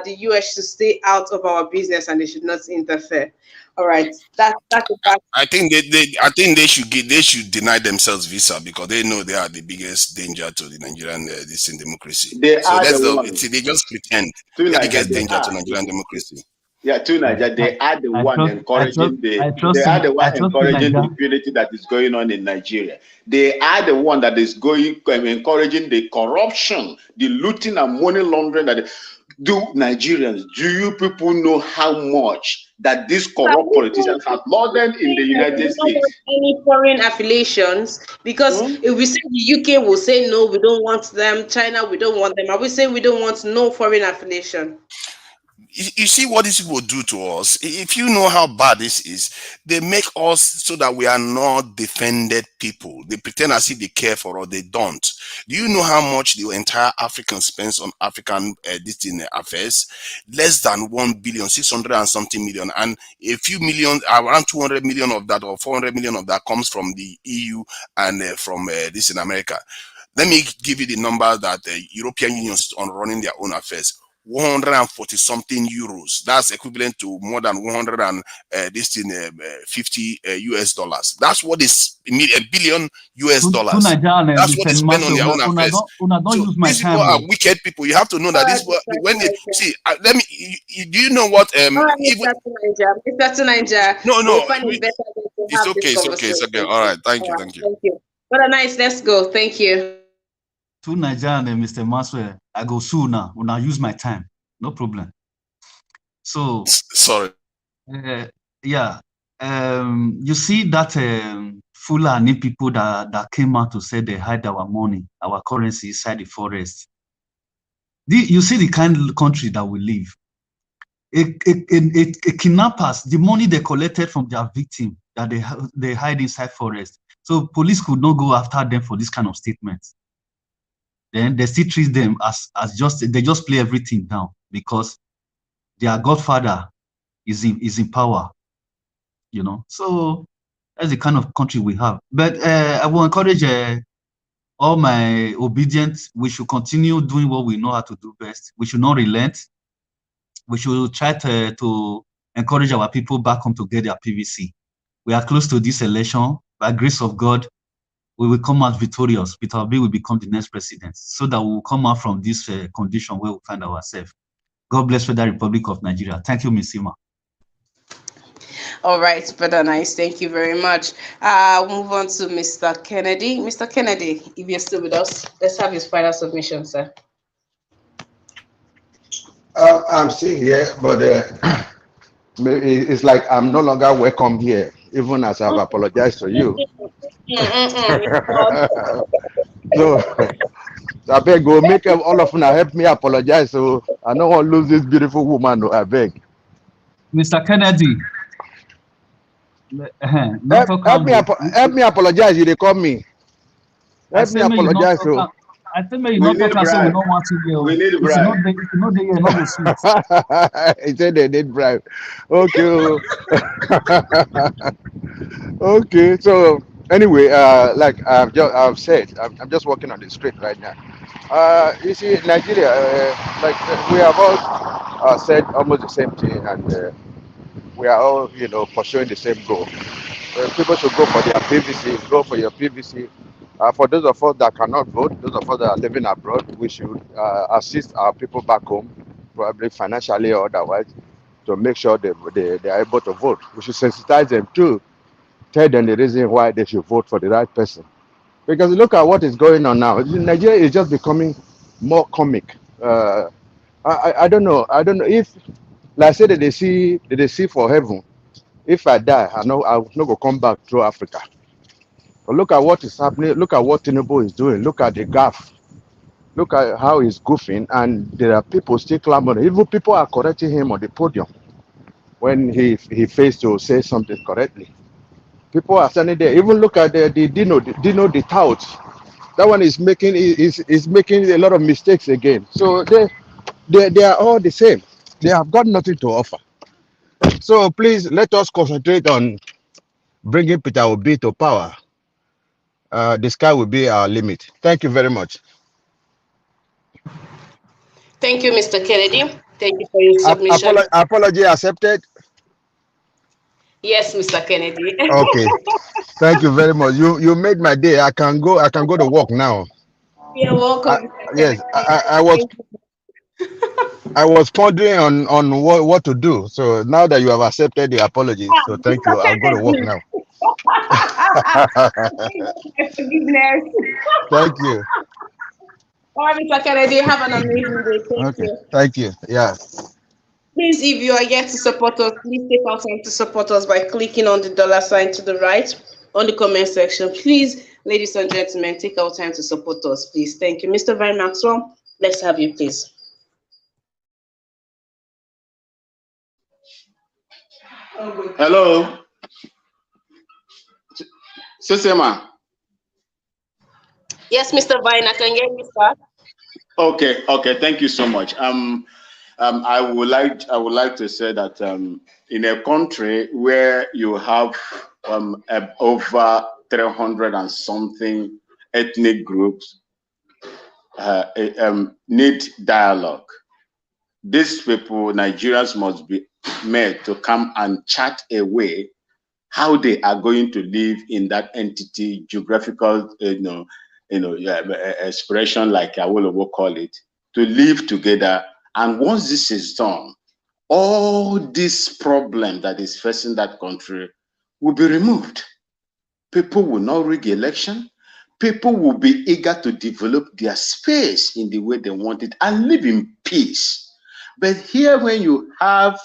the US should stay out of our business and they should not interfere. All right, that's a fact. I think they should deny themselves visa because they know they are the biggest danger to the Nigerian this in democracy. They So are that's the ones. they just pretend To they're the Nigeria, biggest they danger to are. Nigerian democracy. Yeah, to Nigeria, they are the one encouraging the impunity that is going on in Nigeria. They are the one that is encouraging the corruption, the looting and money laundering that do Nigerians. Do you people know how much that these corrupt politicians have burdened in the United States? Any foreign affiliations? Because if we say the UK will say no, we don't want them. China, we don't want them. Are we saying we don't want no foreign affiliation? You see what these people do to us. If you know how bad this is, they make us so that we are not defended people. They pretend as if they care for us. They don't. Do you know how much the entire African spends on African affairs? Less than 1,600,000,000 and something million, and a few million, around 200 million of that or 400 million of that comes from the EU and from this in America. Let me give you the number that the European Union is on running their own affairs. 140 something euros. That's equivalent to more than 150 US dollars. That's what is a billion US dollars. That's what they spend on their own affairs. So these people are wicked people. You have to know that this when they see. Let me. Do you know what? Mr. Niger. No. It's okay. All right. Thank you. Thank you. What a nice. Let's go. Thank you. To Nigeria and Mr. Maswell, I go soon now. When I use my time, no problem. So sorry. You see that Fulani people that came out to say they hide our money, our currency inside the forest. You see the kind of country that we live. Kidnappers, the money they collected from their victim that they hide inside forest. So police could not go after them for this kind of statements. Then they still treat them as they just play everything down because their godfather is in power, So that's the kind of country we have. But I will encourage all my obedience. We should continue doing what we know how to do best. We should not relent. We should try to encourage our people back home to get their PVC. We are close to this election. By grace of God, we will come out victorious. Peter Obi will become the next president, so that we will come out from this condition where we find ourselves. God bless Federal Republic of Nigeria. Thank you, Ms. Ima. All right, Brother Nice. Thank you very much. Move on to Mr. Kennedy. Mr. Kennedy, if you're still with us, let's have his final submission, sir. I'm still here, but it's like I'm no longer welcome here, even as I've apologized to you. So I beg, go make all of them help me apologize. So I don't want to lose this beautiful woman. No, I beg. Mr. Kennedy, help me apologize. You they call me. Help me apologize. So I think maybe not talk so we don't want to hear. We need a bribe. He said they need bribe. Okay. Okay. So Anyway, like I've said, I'm just working on the script right now. You see, Nigeria, we have all said almost the same thing, and we are all, pursuing the same goal. People should go for their PVC, go for your PVC. For those of us that cannot vote, those of us that are living abroad, we should assist our people back home, probably financially or otherwise, to make sure they are able to vote. We should sensitize them too, tell them the reason why they should vote for the right person. Because look at what is going on now. Nigeria is just becoming more comic. I don't know. I don't know if, like I said, they see for heaven. If I die, I know I'll not go come back through Africa. But look at what is happening. Look at what Tinubu is doing. Look at the gaff. Look at how he's goofing, and there are people still clamoring. Even people are correcting him on the podium when he fails to say something correctly. People are standing there. Even look at the Dino the tout. That one is making a lot of mistakes again. So they are all the same. They have got nothing to offer. So please let us concentrate on bringing Peter Obi to power. The sky will be our limit. Thank you very much. Thank you, Mr. Kennedy. Thank you for your submission. Apology accepted. Yes, Mr. Kennedy. Okay. Thank you very much. You made my day. I can go to work now. You're welcome. Yes, I was pondering on what to do. So now that you have accepted the apology, so thank you. I'll go to work now. Forgiveness. Thank you. All right, Mr. Kennedy, have an amazing day. Thank Okay. you. Thank you. Yeah. Please, if you are yet to support us, please take out time to support us by clicking on the dollar sign to the right on the comment section. Please, ladies and gentlemen, take out time to support us, please. Thank you. Mr. Van Maxwell, let's have you, please. Hello. Sisema. Yes, Mr. Vine, I can hear you, sir. Okay. Thank you so much. I would like to say that in a country where you have over 300 and something ethnic groups need dialogue. These people, Nigerians, must be made to come and chat a way how they are going to live in that entity, geographical, expression, like I will call it, to live together. And once this is done, all this problem that is facing that country will be removed. People will not rig election. People will be eager to develop their space in the way they want it and live in peace. But here, when you have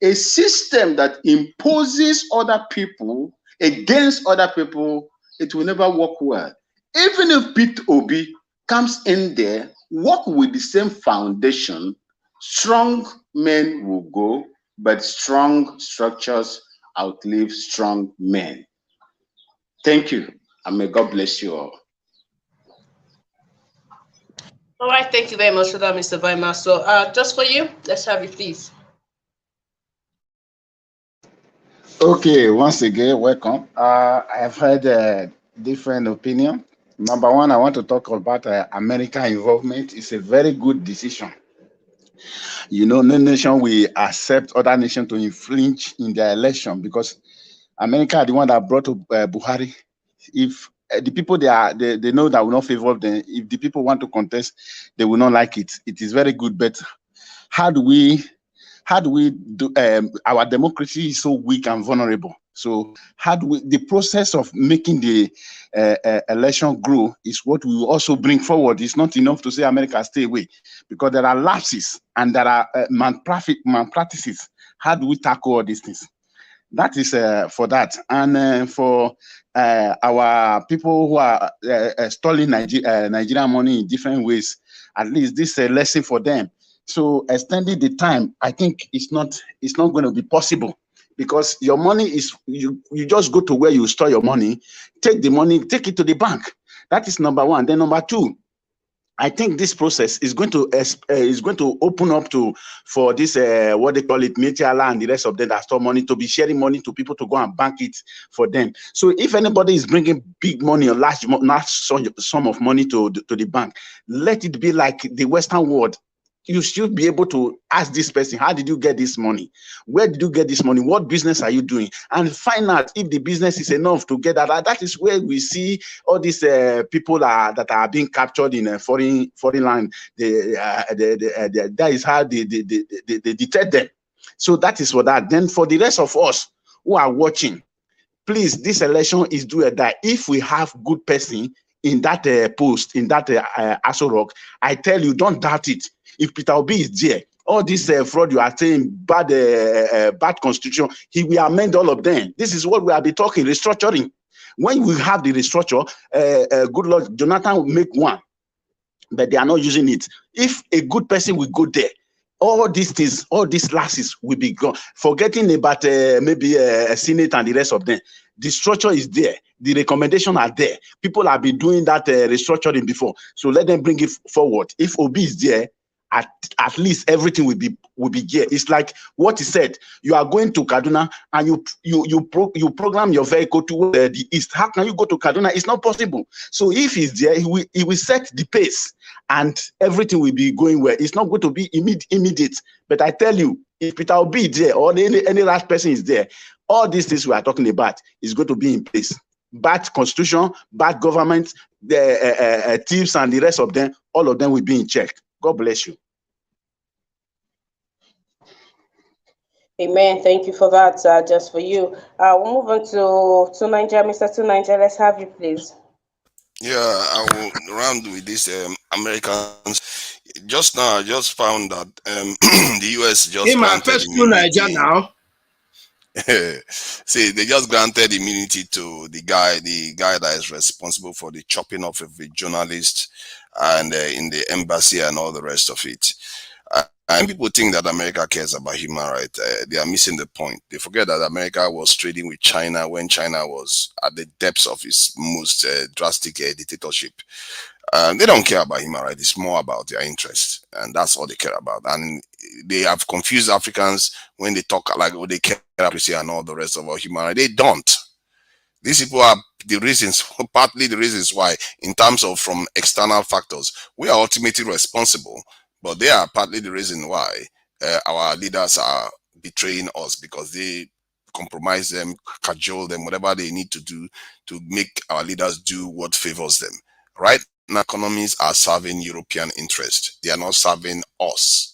a system that imposes other people against other people, it will never work well. Even if Pete Obi comes in there, work with the same foundation, strong men will go, but strong structures outlive strong men. Thank you, and may God bless you all. All right, thank you very much for that, Mr. Vima. So just for you, let's have you, please. Okay, once again, welcome. I have heard a different opinion. Number one, I want to talk about American involvement. It's a very good decision. No nation will accept other nations to infringe in their election because America are the one that brought Buhari. If the people they know that will not favor them, if the people want to contest, they will not like it. It is very good, but how do we do? Our democracy is so weak and vulnerable. So the process of making the election grow is what we will also bring forward. It's not enough to say America stay away, because there are lapses and there are malpractices. How do we tackle all these things? That is for that. And for our people who are stealing Nigerian money in different ways, at least this is a lesson for them. So extending the time, I think it's not going to be possible, because your money is, you just go to where you store your money, take the money, take it to the bank. That is number one. Then number two, I think this process is going to open up to for this what they call it, Metiala and the rest of them that store money to be sharing money to people to go and bank it for them. So if anybody is bringing big money or large sum of money to the bank, let it be like the Western world. You should be able to ask this person, how did you get this money? Where did you get this money? What business are you doing? And find out if the business is enough to get that. That is where we see all these people that are being captured in a foreign land. That is how they detect them. So that is for that. Then for the rest of us who are watching, please, this election is do or die. If we have good person in that post, in that Aso Rock, I tell you, don't doubt it. If Peter Obi is there, all this fraud you are saying, bad constitution, he will amend all of them. This is what we have been talking, restructuring. When we have the restructure, good Lord, Jonathan will make one, but they are not using it. If a good person will go there, all these things, all these lasses will be gone. Forgetting about maybe a Senate and the rest of them. The structure is there. The recommendations are there. People have been doing that restructuring before. So let them bring it forward. If Obi is there, at least everything will be geared. It's like what he said. You are going to Kaduna and you program your vehicle to the east. How can you go to Kaduna? It's not possible. So if he's there, he will set the pace and everything will be going well. It's not going to be immediate. But I tell you, if Peter will be there or any last person is there, all these things we are talking about is going to be in place. Bad constitution, bad government, the thieves and the rest of them, all of them will be in check. God bless you. Amen. Thank you for that. Just for you. We'll move on to Nigeria. Mr. To Nigeria, let's have you, please. Yeah, I will round with this Americans. Just now, I just found that the US just In my granted first to Niger immunity. now. See, they just granted immunity to the guy that is responsible for the chopping off of a journalist and in the embassy and all the rest of it. And people think that America cares about human rights. They are missing the point. They forget that America was trading with China when China was at the depths of its most drastic dictatorship. They don't care about human rights. It's more about their interests, and that's all they care about. And they have confused Africans when they talk like they care about and all the rest of our human rights. They don't. These people are the reasons, partly the reasons why, in terms of from external factors, we are ultimately responsible, but they are partly the reason why our leaders are betraying us, because they compromise them, cajole them, whatever they need to do to make our leaders do what favors them. Right now, economies are serving European interest. They are not serving us.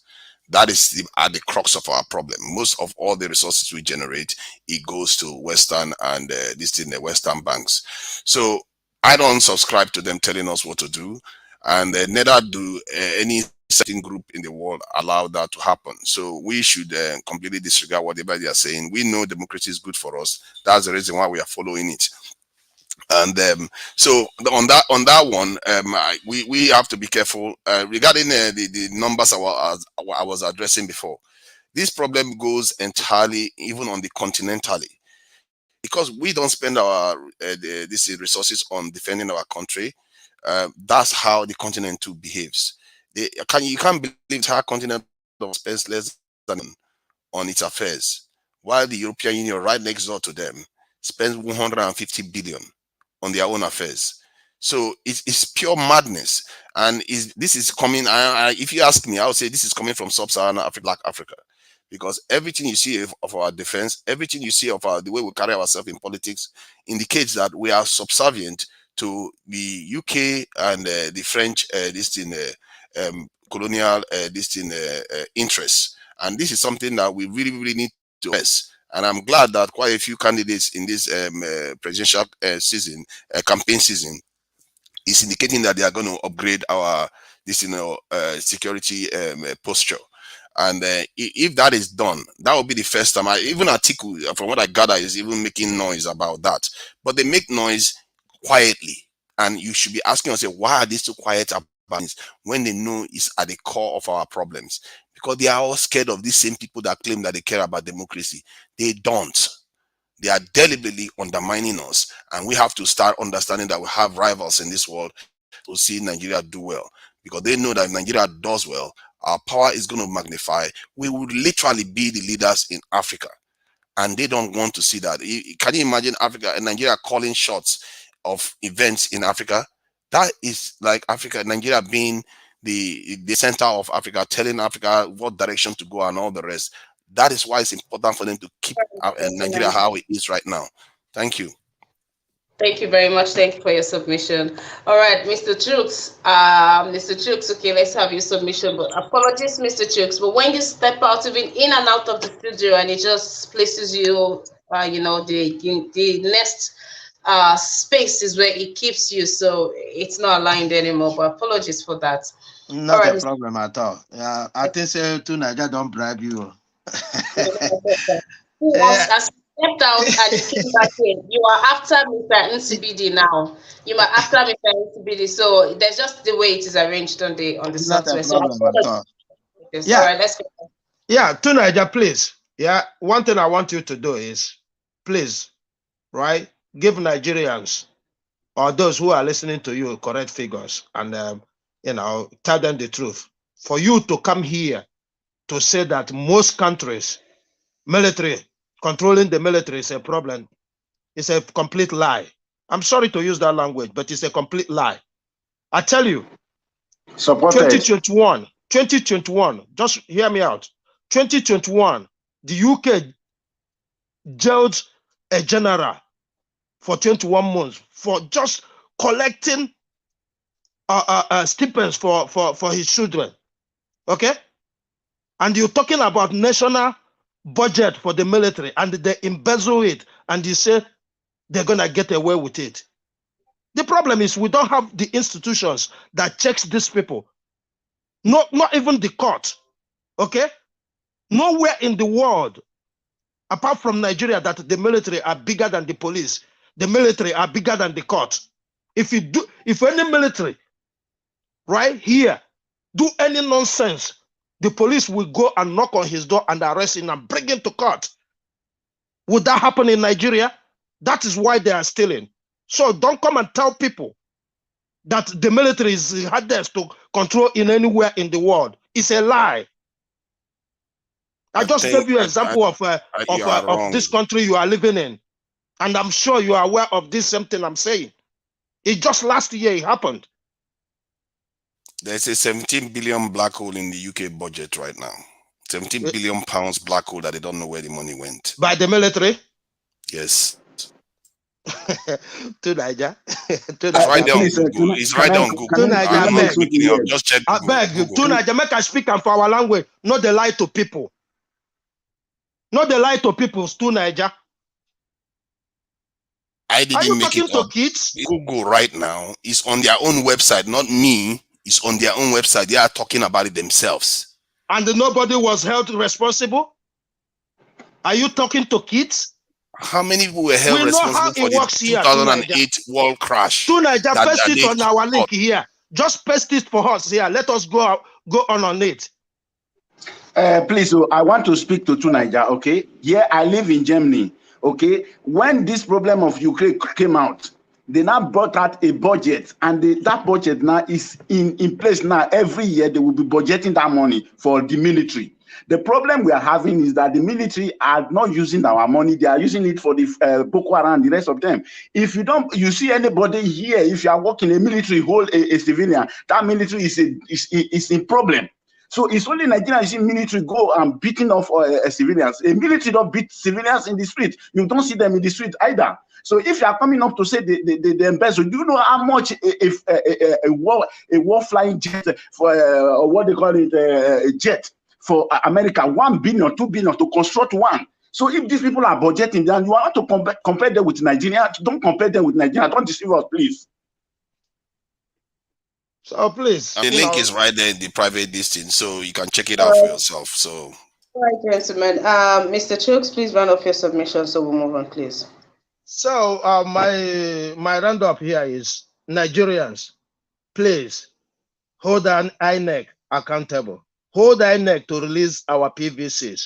That is at the crux of our problem. Most of all the resources we generate, it goes to Western and the Western banks. So I don't subscribe to them telling us what to do, and neither do any certain group in the world allow that to happen. So we should completely disregard whatever they are saying. We know democracy is good for us. That's the reason why we are following it. And so on that one, we have to be careful regarding the numbers I was addressing before. This problem goes entirely even on the continentally, because we don't spend our these resources on defending our country. That's how the continent too behaves. You can't believe the entire continent spends less than on its affairs, while the European Union, right next door to them, spends 150 billion on their own affairs. So it's pure madness. And this is coming, if you ask me, I would say this is coming from sub-Saharan Africa, Black Africa, because everything you see of our defense, everything you see of the way we carry ourselves in politics indicates that we are subservient to the UK and the French colonial interests. And this is something that we really, really need to address. And I'm glad that quite a few candidates in this presidential campaign season, is indicating that they are going to upgrade our security posture. And if that is done, that will be the first time. Even Atiku, from what I gather, is even making noise about that. But they make noise quietly, and you should be asking yourself, why are they so quiet about it when they know it's at the core of our problems? Because they are all scared of these same people that claim that they care about democracy. They don't. They are deliberately undermining us, and we have to start understanding that we have rivals in this world to see Nigeria do well. because they know that if Nigeria does well, our power is going to magnify. We would literally be the leaders in Africa. And they don't want to see that. Can you imagine Africa and Nigeria calling shots of events in Africa? That is like Africa, Nigeria being the center of Africa, telling Africa what direction to go and all the rest. That is why it's important for them to keep Nigeria how it is right now. Thank you. Thank you very much. Thank you for your submission. All right, Mr. Chooks. Mr. Chooks, okay, let's have your submission. But apologies, Mr. Chooks. But when you step out, even in and out of the studio, and it just places you, the next space is where it keeps you. So it's not aligned anymore. But apologies for that. Not a problem at all. Yeah, I think to Nigeria don't bribe you. Stepped out and you came back in. You are after Mr. NCBD now. You are after Mr. NCBD. So there's just the way it is arranged on the software. Not a problem at all. Yeah. All right, let's go. Yeah, to Nigeria, please. Yeah, one thing I want you to do is, please, right, give Nigerians or those who are listening to you correct figures and tell them the truth. For you to come here to say that most countries, military, controlling the military is a problem. It's a complete lie. I'm sorry to use that language, but it's a complete lie. I tell you, 2021, just hear me out. 2021, the UK jailed a general for 21 months for just collecting stipends for his children. Okay? And you're talking about national budget for the military, and they embezzle it, and you say they're gonna get away with it. The problem is we don't have the institutions that checks these people. Not even the court. Okay? Nowhere in the world, apart from Nigeria, that the military are bigger than the police. The military are bigger than the court. If any military right here do any nonsense, the police will go and knock on his door and arrest him and bring him to court. Would that happen in Nigeria? That is why they are stealing. So don't come and tell people that the military is hardest to control in anywhere in the world. It's a lie. I just gave you an example of this country you are living in. And I'm sure you are aware of this same thing I'm saying. It just last year it happened. There's a 17 billion black hole in the UK budget right now. 17 billion pounds black hole that they don't know where the money went. By the military? Yes. To Niger. It's right there on Google. It's right there on Google. To Niger, just check Google. I beg you. To Niger, make us speak for our language, not the lie to people. Not the lie to people, to Niger. I didn't make it up. Kids? Google right now is on their own website, not me. It's on their own website. They are talking about it themselves. And nobody was held responsible? Are you talking to kids? How many people were held responsible for the 2008 world crash? To Niger, paste it on our link here. Just paste it for us here. Let us go on it. Please, I want to speak to Niger, okay? Here, I live in Germany, okay? When this problem of Ukraine came out, they now brought out a budget, and that budget now is in place now. Every year, they will be budgeting that money for the military. The problem we are having is that the military are not using our money. They are using it for the Boko Haram and the rest of them. If you see anybody here, if you are working a military, hold a civilian, that military is a problem. So it's only Nigeria you see military go and beating off civilians. A military don't beat civilians in the street. You don't see them in the street either. So if you are coming up to say the embezzle, do you know how much a war flying jet for what they call it a jet for America, 1 billion, 2 billion to construct one. So if these people are budgeting, then you want to compare them with Nigeria. Don't compare them with Nigeria. Don't deceive us, please. So please. The link is right there in the private listing, so you can check it out for yourself. So. All right, gentlemen. Mr. Chooks, please run off your submission so we'll move on, please. So my roundup here is Nigerians, please hold an INEC accountable. Hold INEC to release our PVCs,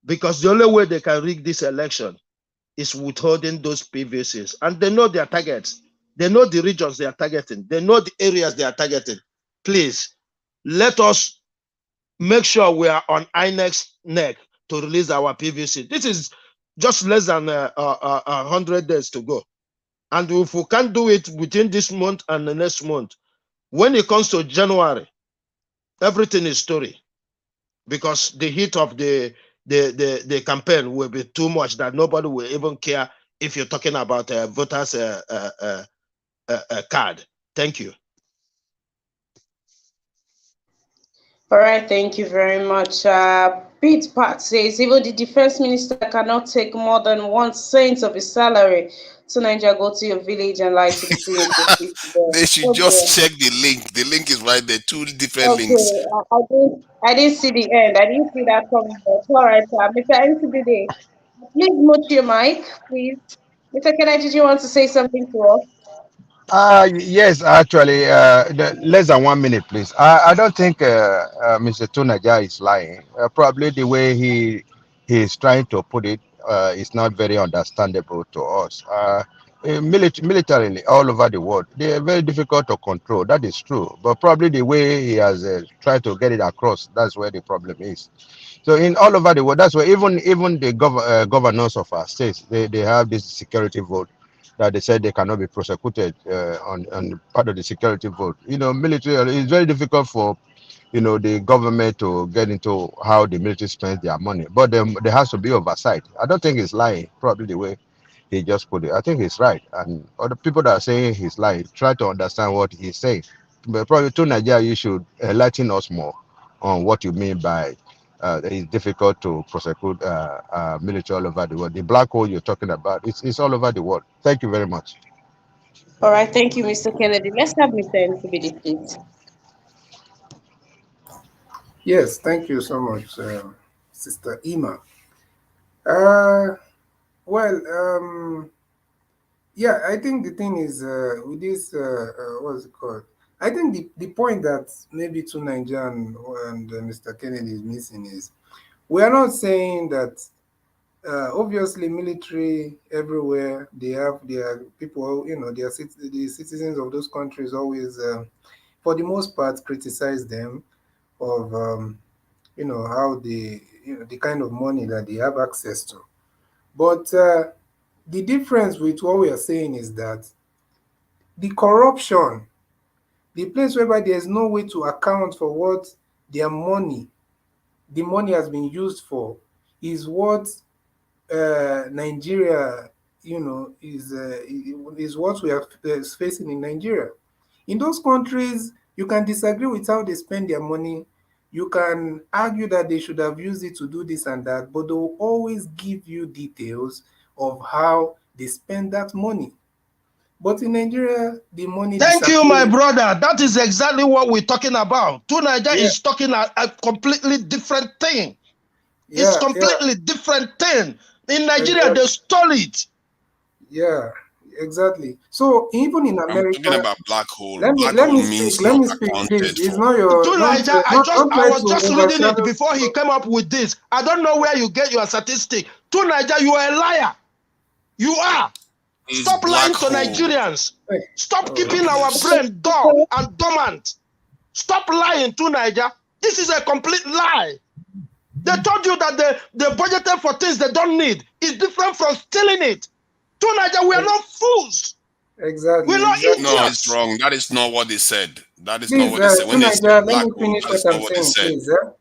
because the only way they can rig this election is withholding those PVCs. And they know their targets. They know the regions they are targeting. They know the areas they are targeting. please let us make sure we are on INEC's neck to release our PVC. This is just less than 100 days to go. And if we can't do it within this month and the next month, when it comes to January, everything is story, because the heat of the campaign will be too much that nobody will even care if you're talking about a voter's card. Thank you. All right, thank you very much. Pete Pat says even the defense minister cannot take more than 1 cent of his salary. So Nigeria, go to your village and lie to the CNC there. They should Okay, just check the link. The link is right there. Two different okay. links. I didn't see the end. I didn't see that coming. But all right, Mr. NCBD, please mute your mic, please. Mr. Kennedy, did you want to say something to us? Yes, actually, less than 1 minute, please. I don't think Mr. Tunaja is lying. Probably the way he is trying to put it is not very understandable to us. Militarily, all over the world, they are very difficult to control. That is true. But probably the way he has tried to get it across, that's where the problem is. So in all over the world, that's why even the governors of our states, they have this security vote that they said they cannot be prosecuted on part of the security vote. Military, it's very difficult for the government to get into how the military spends their money, but there has to be oversight. I don't think he's lying. Probably the way he just put it, I think he's right. And other people that are saying he's lying, try to understand what he's saying. But probably to Nigeria, you should enlighten us more on what you mean by it's difficult to prosecute military all over the world. The black hole you're talking about, it's all over the world. Thank you very much. All right, thank you, Mr. Kennedy. Let's have Mr. NCBD, please. Yes, thank you so much, Sister Ima. Uh, well, yeah, I think the thing is with this, what's it called? I think the point that maybe to Nigerian and Mr. Kennedy is missing is we are not saying that obviously military everywhere they have their people, the citizens of those countries always, for the most part, criticize them of how they the kind of money that they have access to. But the difference with what we are saying is that the corruption, the place whereby there's no way to account for what their money, the money has been used for, is what Nigeria, is what we are facing in Nigeria. In those countries, you can disagree with how they spend their money. You can argue that they should have used it to do this and that, but they will always give you details of how they spend that money. But in Nigeria, the money Thank you, my disappears. brother. That is exactly what we're talking about. Tunaja Yeah, is talking a completely different thing. It's yeah, yeah, completely different thing. In Nigeria, they exactly. stole it. Yeah, exactly. So even in I'm talking America, about black hole. let me Black let hole me speak. means Let not me speak, please. accounted It's for. not your Tunaja, don't I try was to just reading it overshadow. before he came up with this. I don't know where you get your statistic. Tunaja, you are a liar. You are. Is Stop black lying to hole. Nigerians. Hey, Stop oh, keeping our jeez. brain dull and dormant. Stop lying to Niger. This is a complete lie. They told you that they budgeted for things they don't need. It's different from stealing it. To Niger, we are not fools. We're Exactly, not exactly. No, it's idiots. wrong. That is not what they said. That is not Please, what they said. to When they Nigeria, said let black me hole, finish that what is not I'm what they saying, said. please.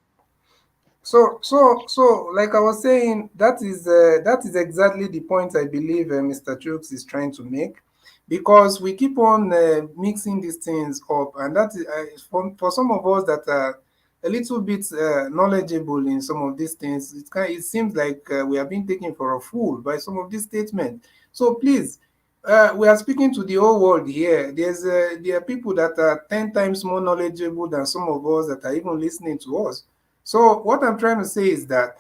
So, like I was saying, that is exactly the point I believe Mr. Chooks is trying to make, because we keep on mixing these things up, and that is for some of us that are a little bit knowledgeable in some of these things. It seems like we are being taken for a fool by some of these statements. So please. We are speaking to the whole world here. There are people that are 10 times more knowledgeable than some of us that are even listening to us. So what I'm trying to say is that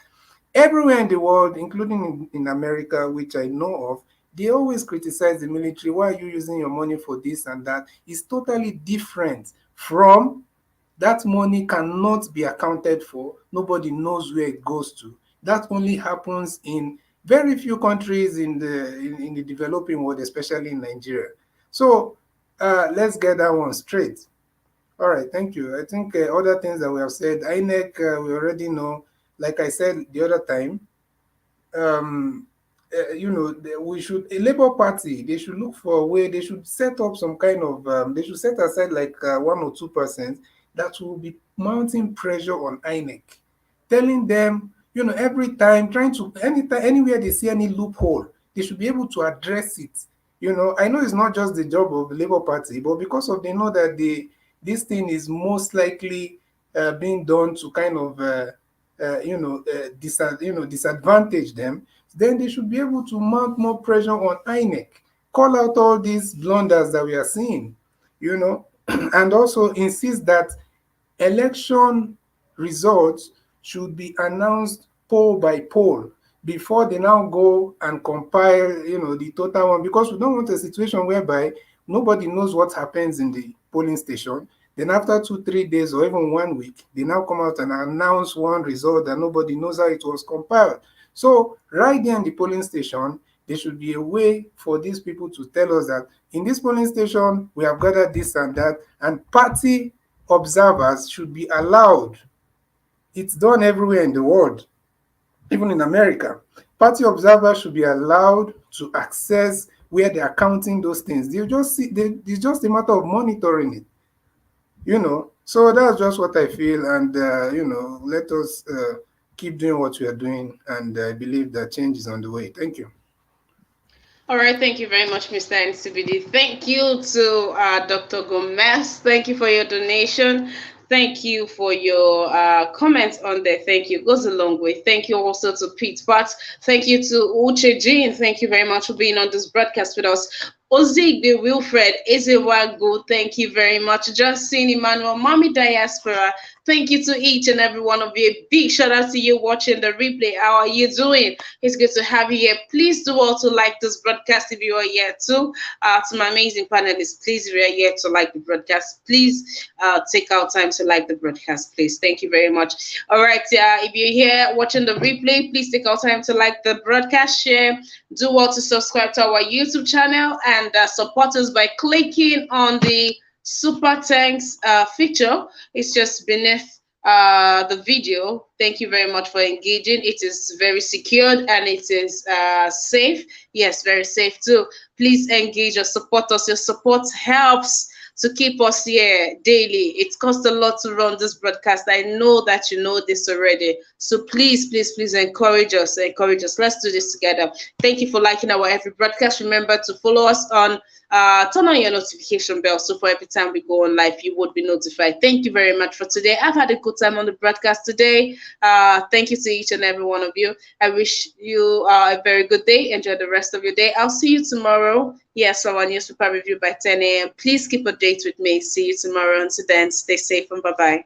everywhere in the world, including in America, which I know of, they always criticize the military. Why are you using your money for this and that? It's totally different from that money cannot be accounted for. Nobody knows where it goes to. That only happens in very few countries in the developing world, especially in Nigeria. So let's get that one straight. All right, thank you. I think other things that we have said, INEC, we already know. Like I said the other time, um, we should a Labour Party. They should look for a way. They should set up some kind of. They should set aside like 1 or 2% that will be mounting pressure on INEC, telling them, every time trying to anytime anywhere they see any loophole, they should be able to address it. I know it's not just the job of the Labour Party, but because of they know that this thing is most likely being done to kind of disadvantage them, then they should be able to mount more pressure on INEC, call out all these blunders that we are seeing, and also insist that election results should be announced poll by poll before they now go and compile, the total one, because we don't want a situation whereby nobody knows what happens in the polling station. Then after 2, 3 days or even 1 week, they now come out and announce one result that nobody knows how it was compiled. So right there in the polling station, there should be a way for these people to tell us that in this polling station, we have gathered this and that, and party observers should be allowed. It's done everywhere in the world, even in America. Party observers should be allowed to access where they are counting those things. It's just a matter of monitoring it, So that's just what I feel, and let us keep doing what we are doing, and I believe that change is on the way. Thank you. All right, thank you very much, Mr. NCBD. Thank you to Dr. Gomez. Thank you for your donation. Thank you for your comments on there. Thank you. Goes a long way. Thank you also to Pete Pat. Thank you to Uche Jean. Thank you very much for being on this broadcast with us. Ozigbe Wilfred Ezewago, thank you very much. Justin Emmanuel, Mommy Diaspora, thank you to each and every one of you. A big shout out to you watching the replay. How are you doing? It's good to have you here. Please do also like this broadcast if you are here too. To my amazing panelists, please, if you are here to like the broadcast, please take out time to like the broadcast, please. Thank you very much. All right, if you're here watching the replay, please take out time to like the broadcast, share, do well to subscribe to our YouTube channel, and support us by clicking on the super thanks feature. It's just beneath the video. Thank you very much for engaging. It is very secured and it is safe. Yes, very safe too. Please engage or support us. Your support helps to keep us here daily. It costs a lot to run this broadcast. I know that you know this already. So please, please, please encourage us. Encourage us. Let's do this together. Thank you for liking our every broadcast. Remember to follow us on turn on your notification bell so for every time we go on live you would be notified. Thank you very much for today. I've had a good time on the broadcast today. Thank you to each and every one of you. I wish you a very good day. Enjoy the rest of your day. I'll see you tomorrow. Yes, our newspaper review by 10 a.m. Please keep a date with me. See you tomorrow. Until then, stay safe and bye-bye.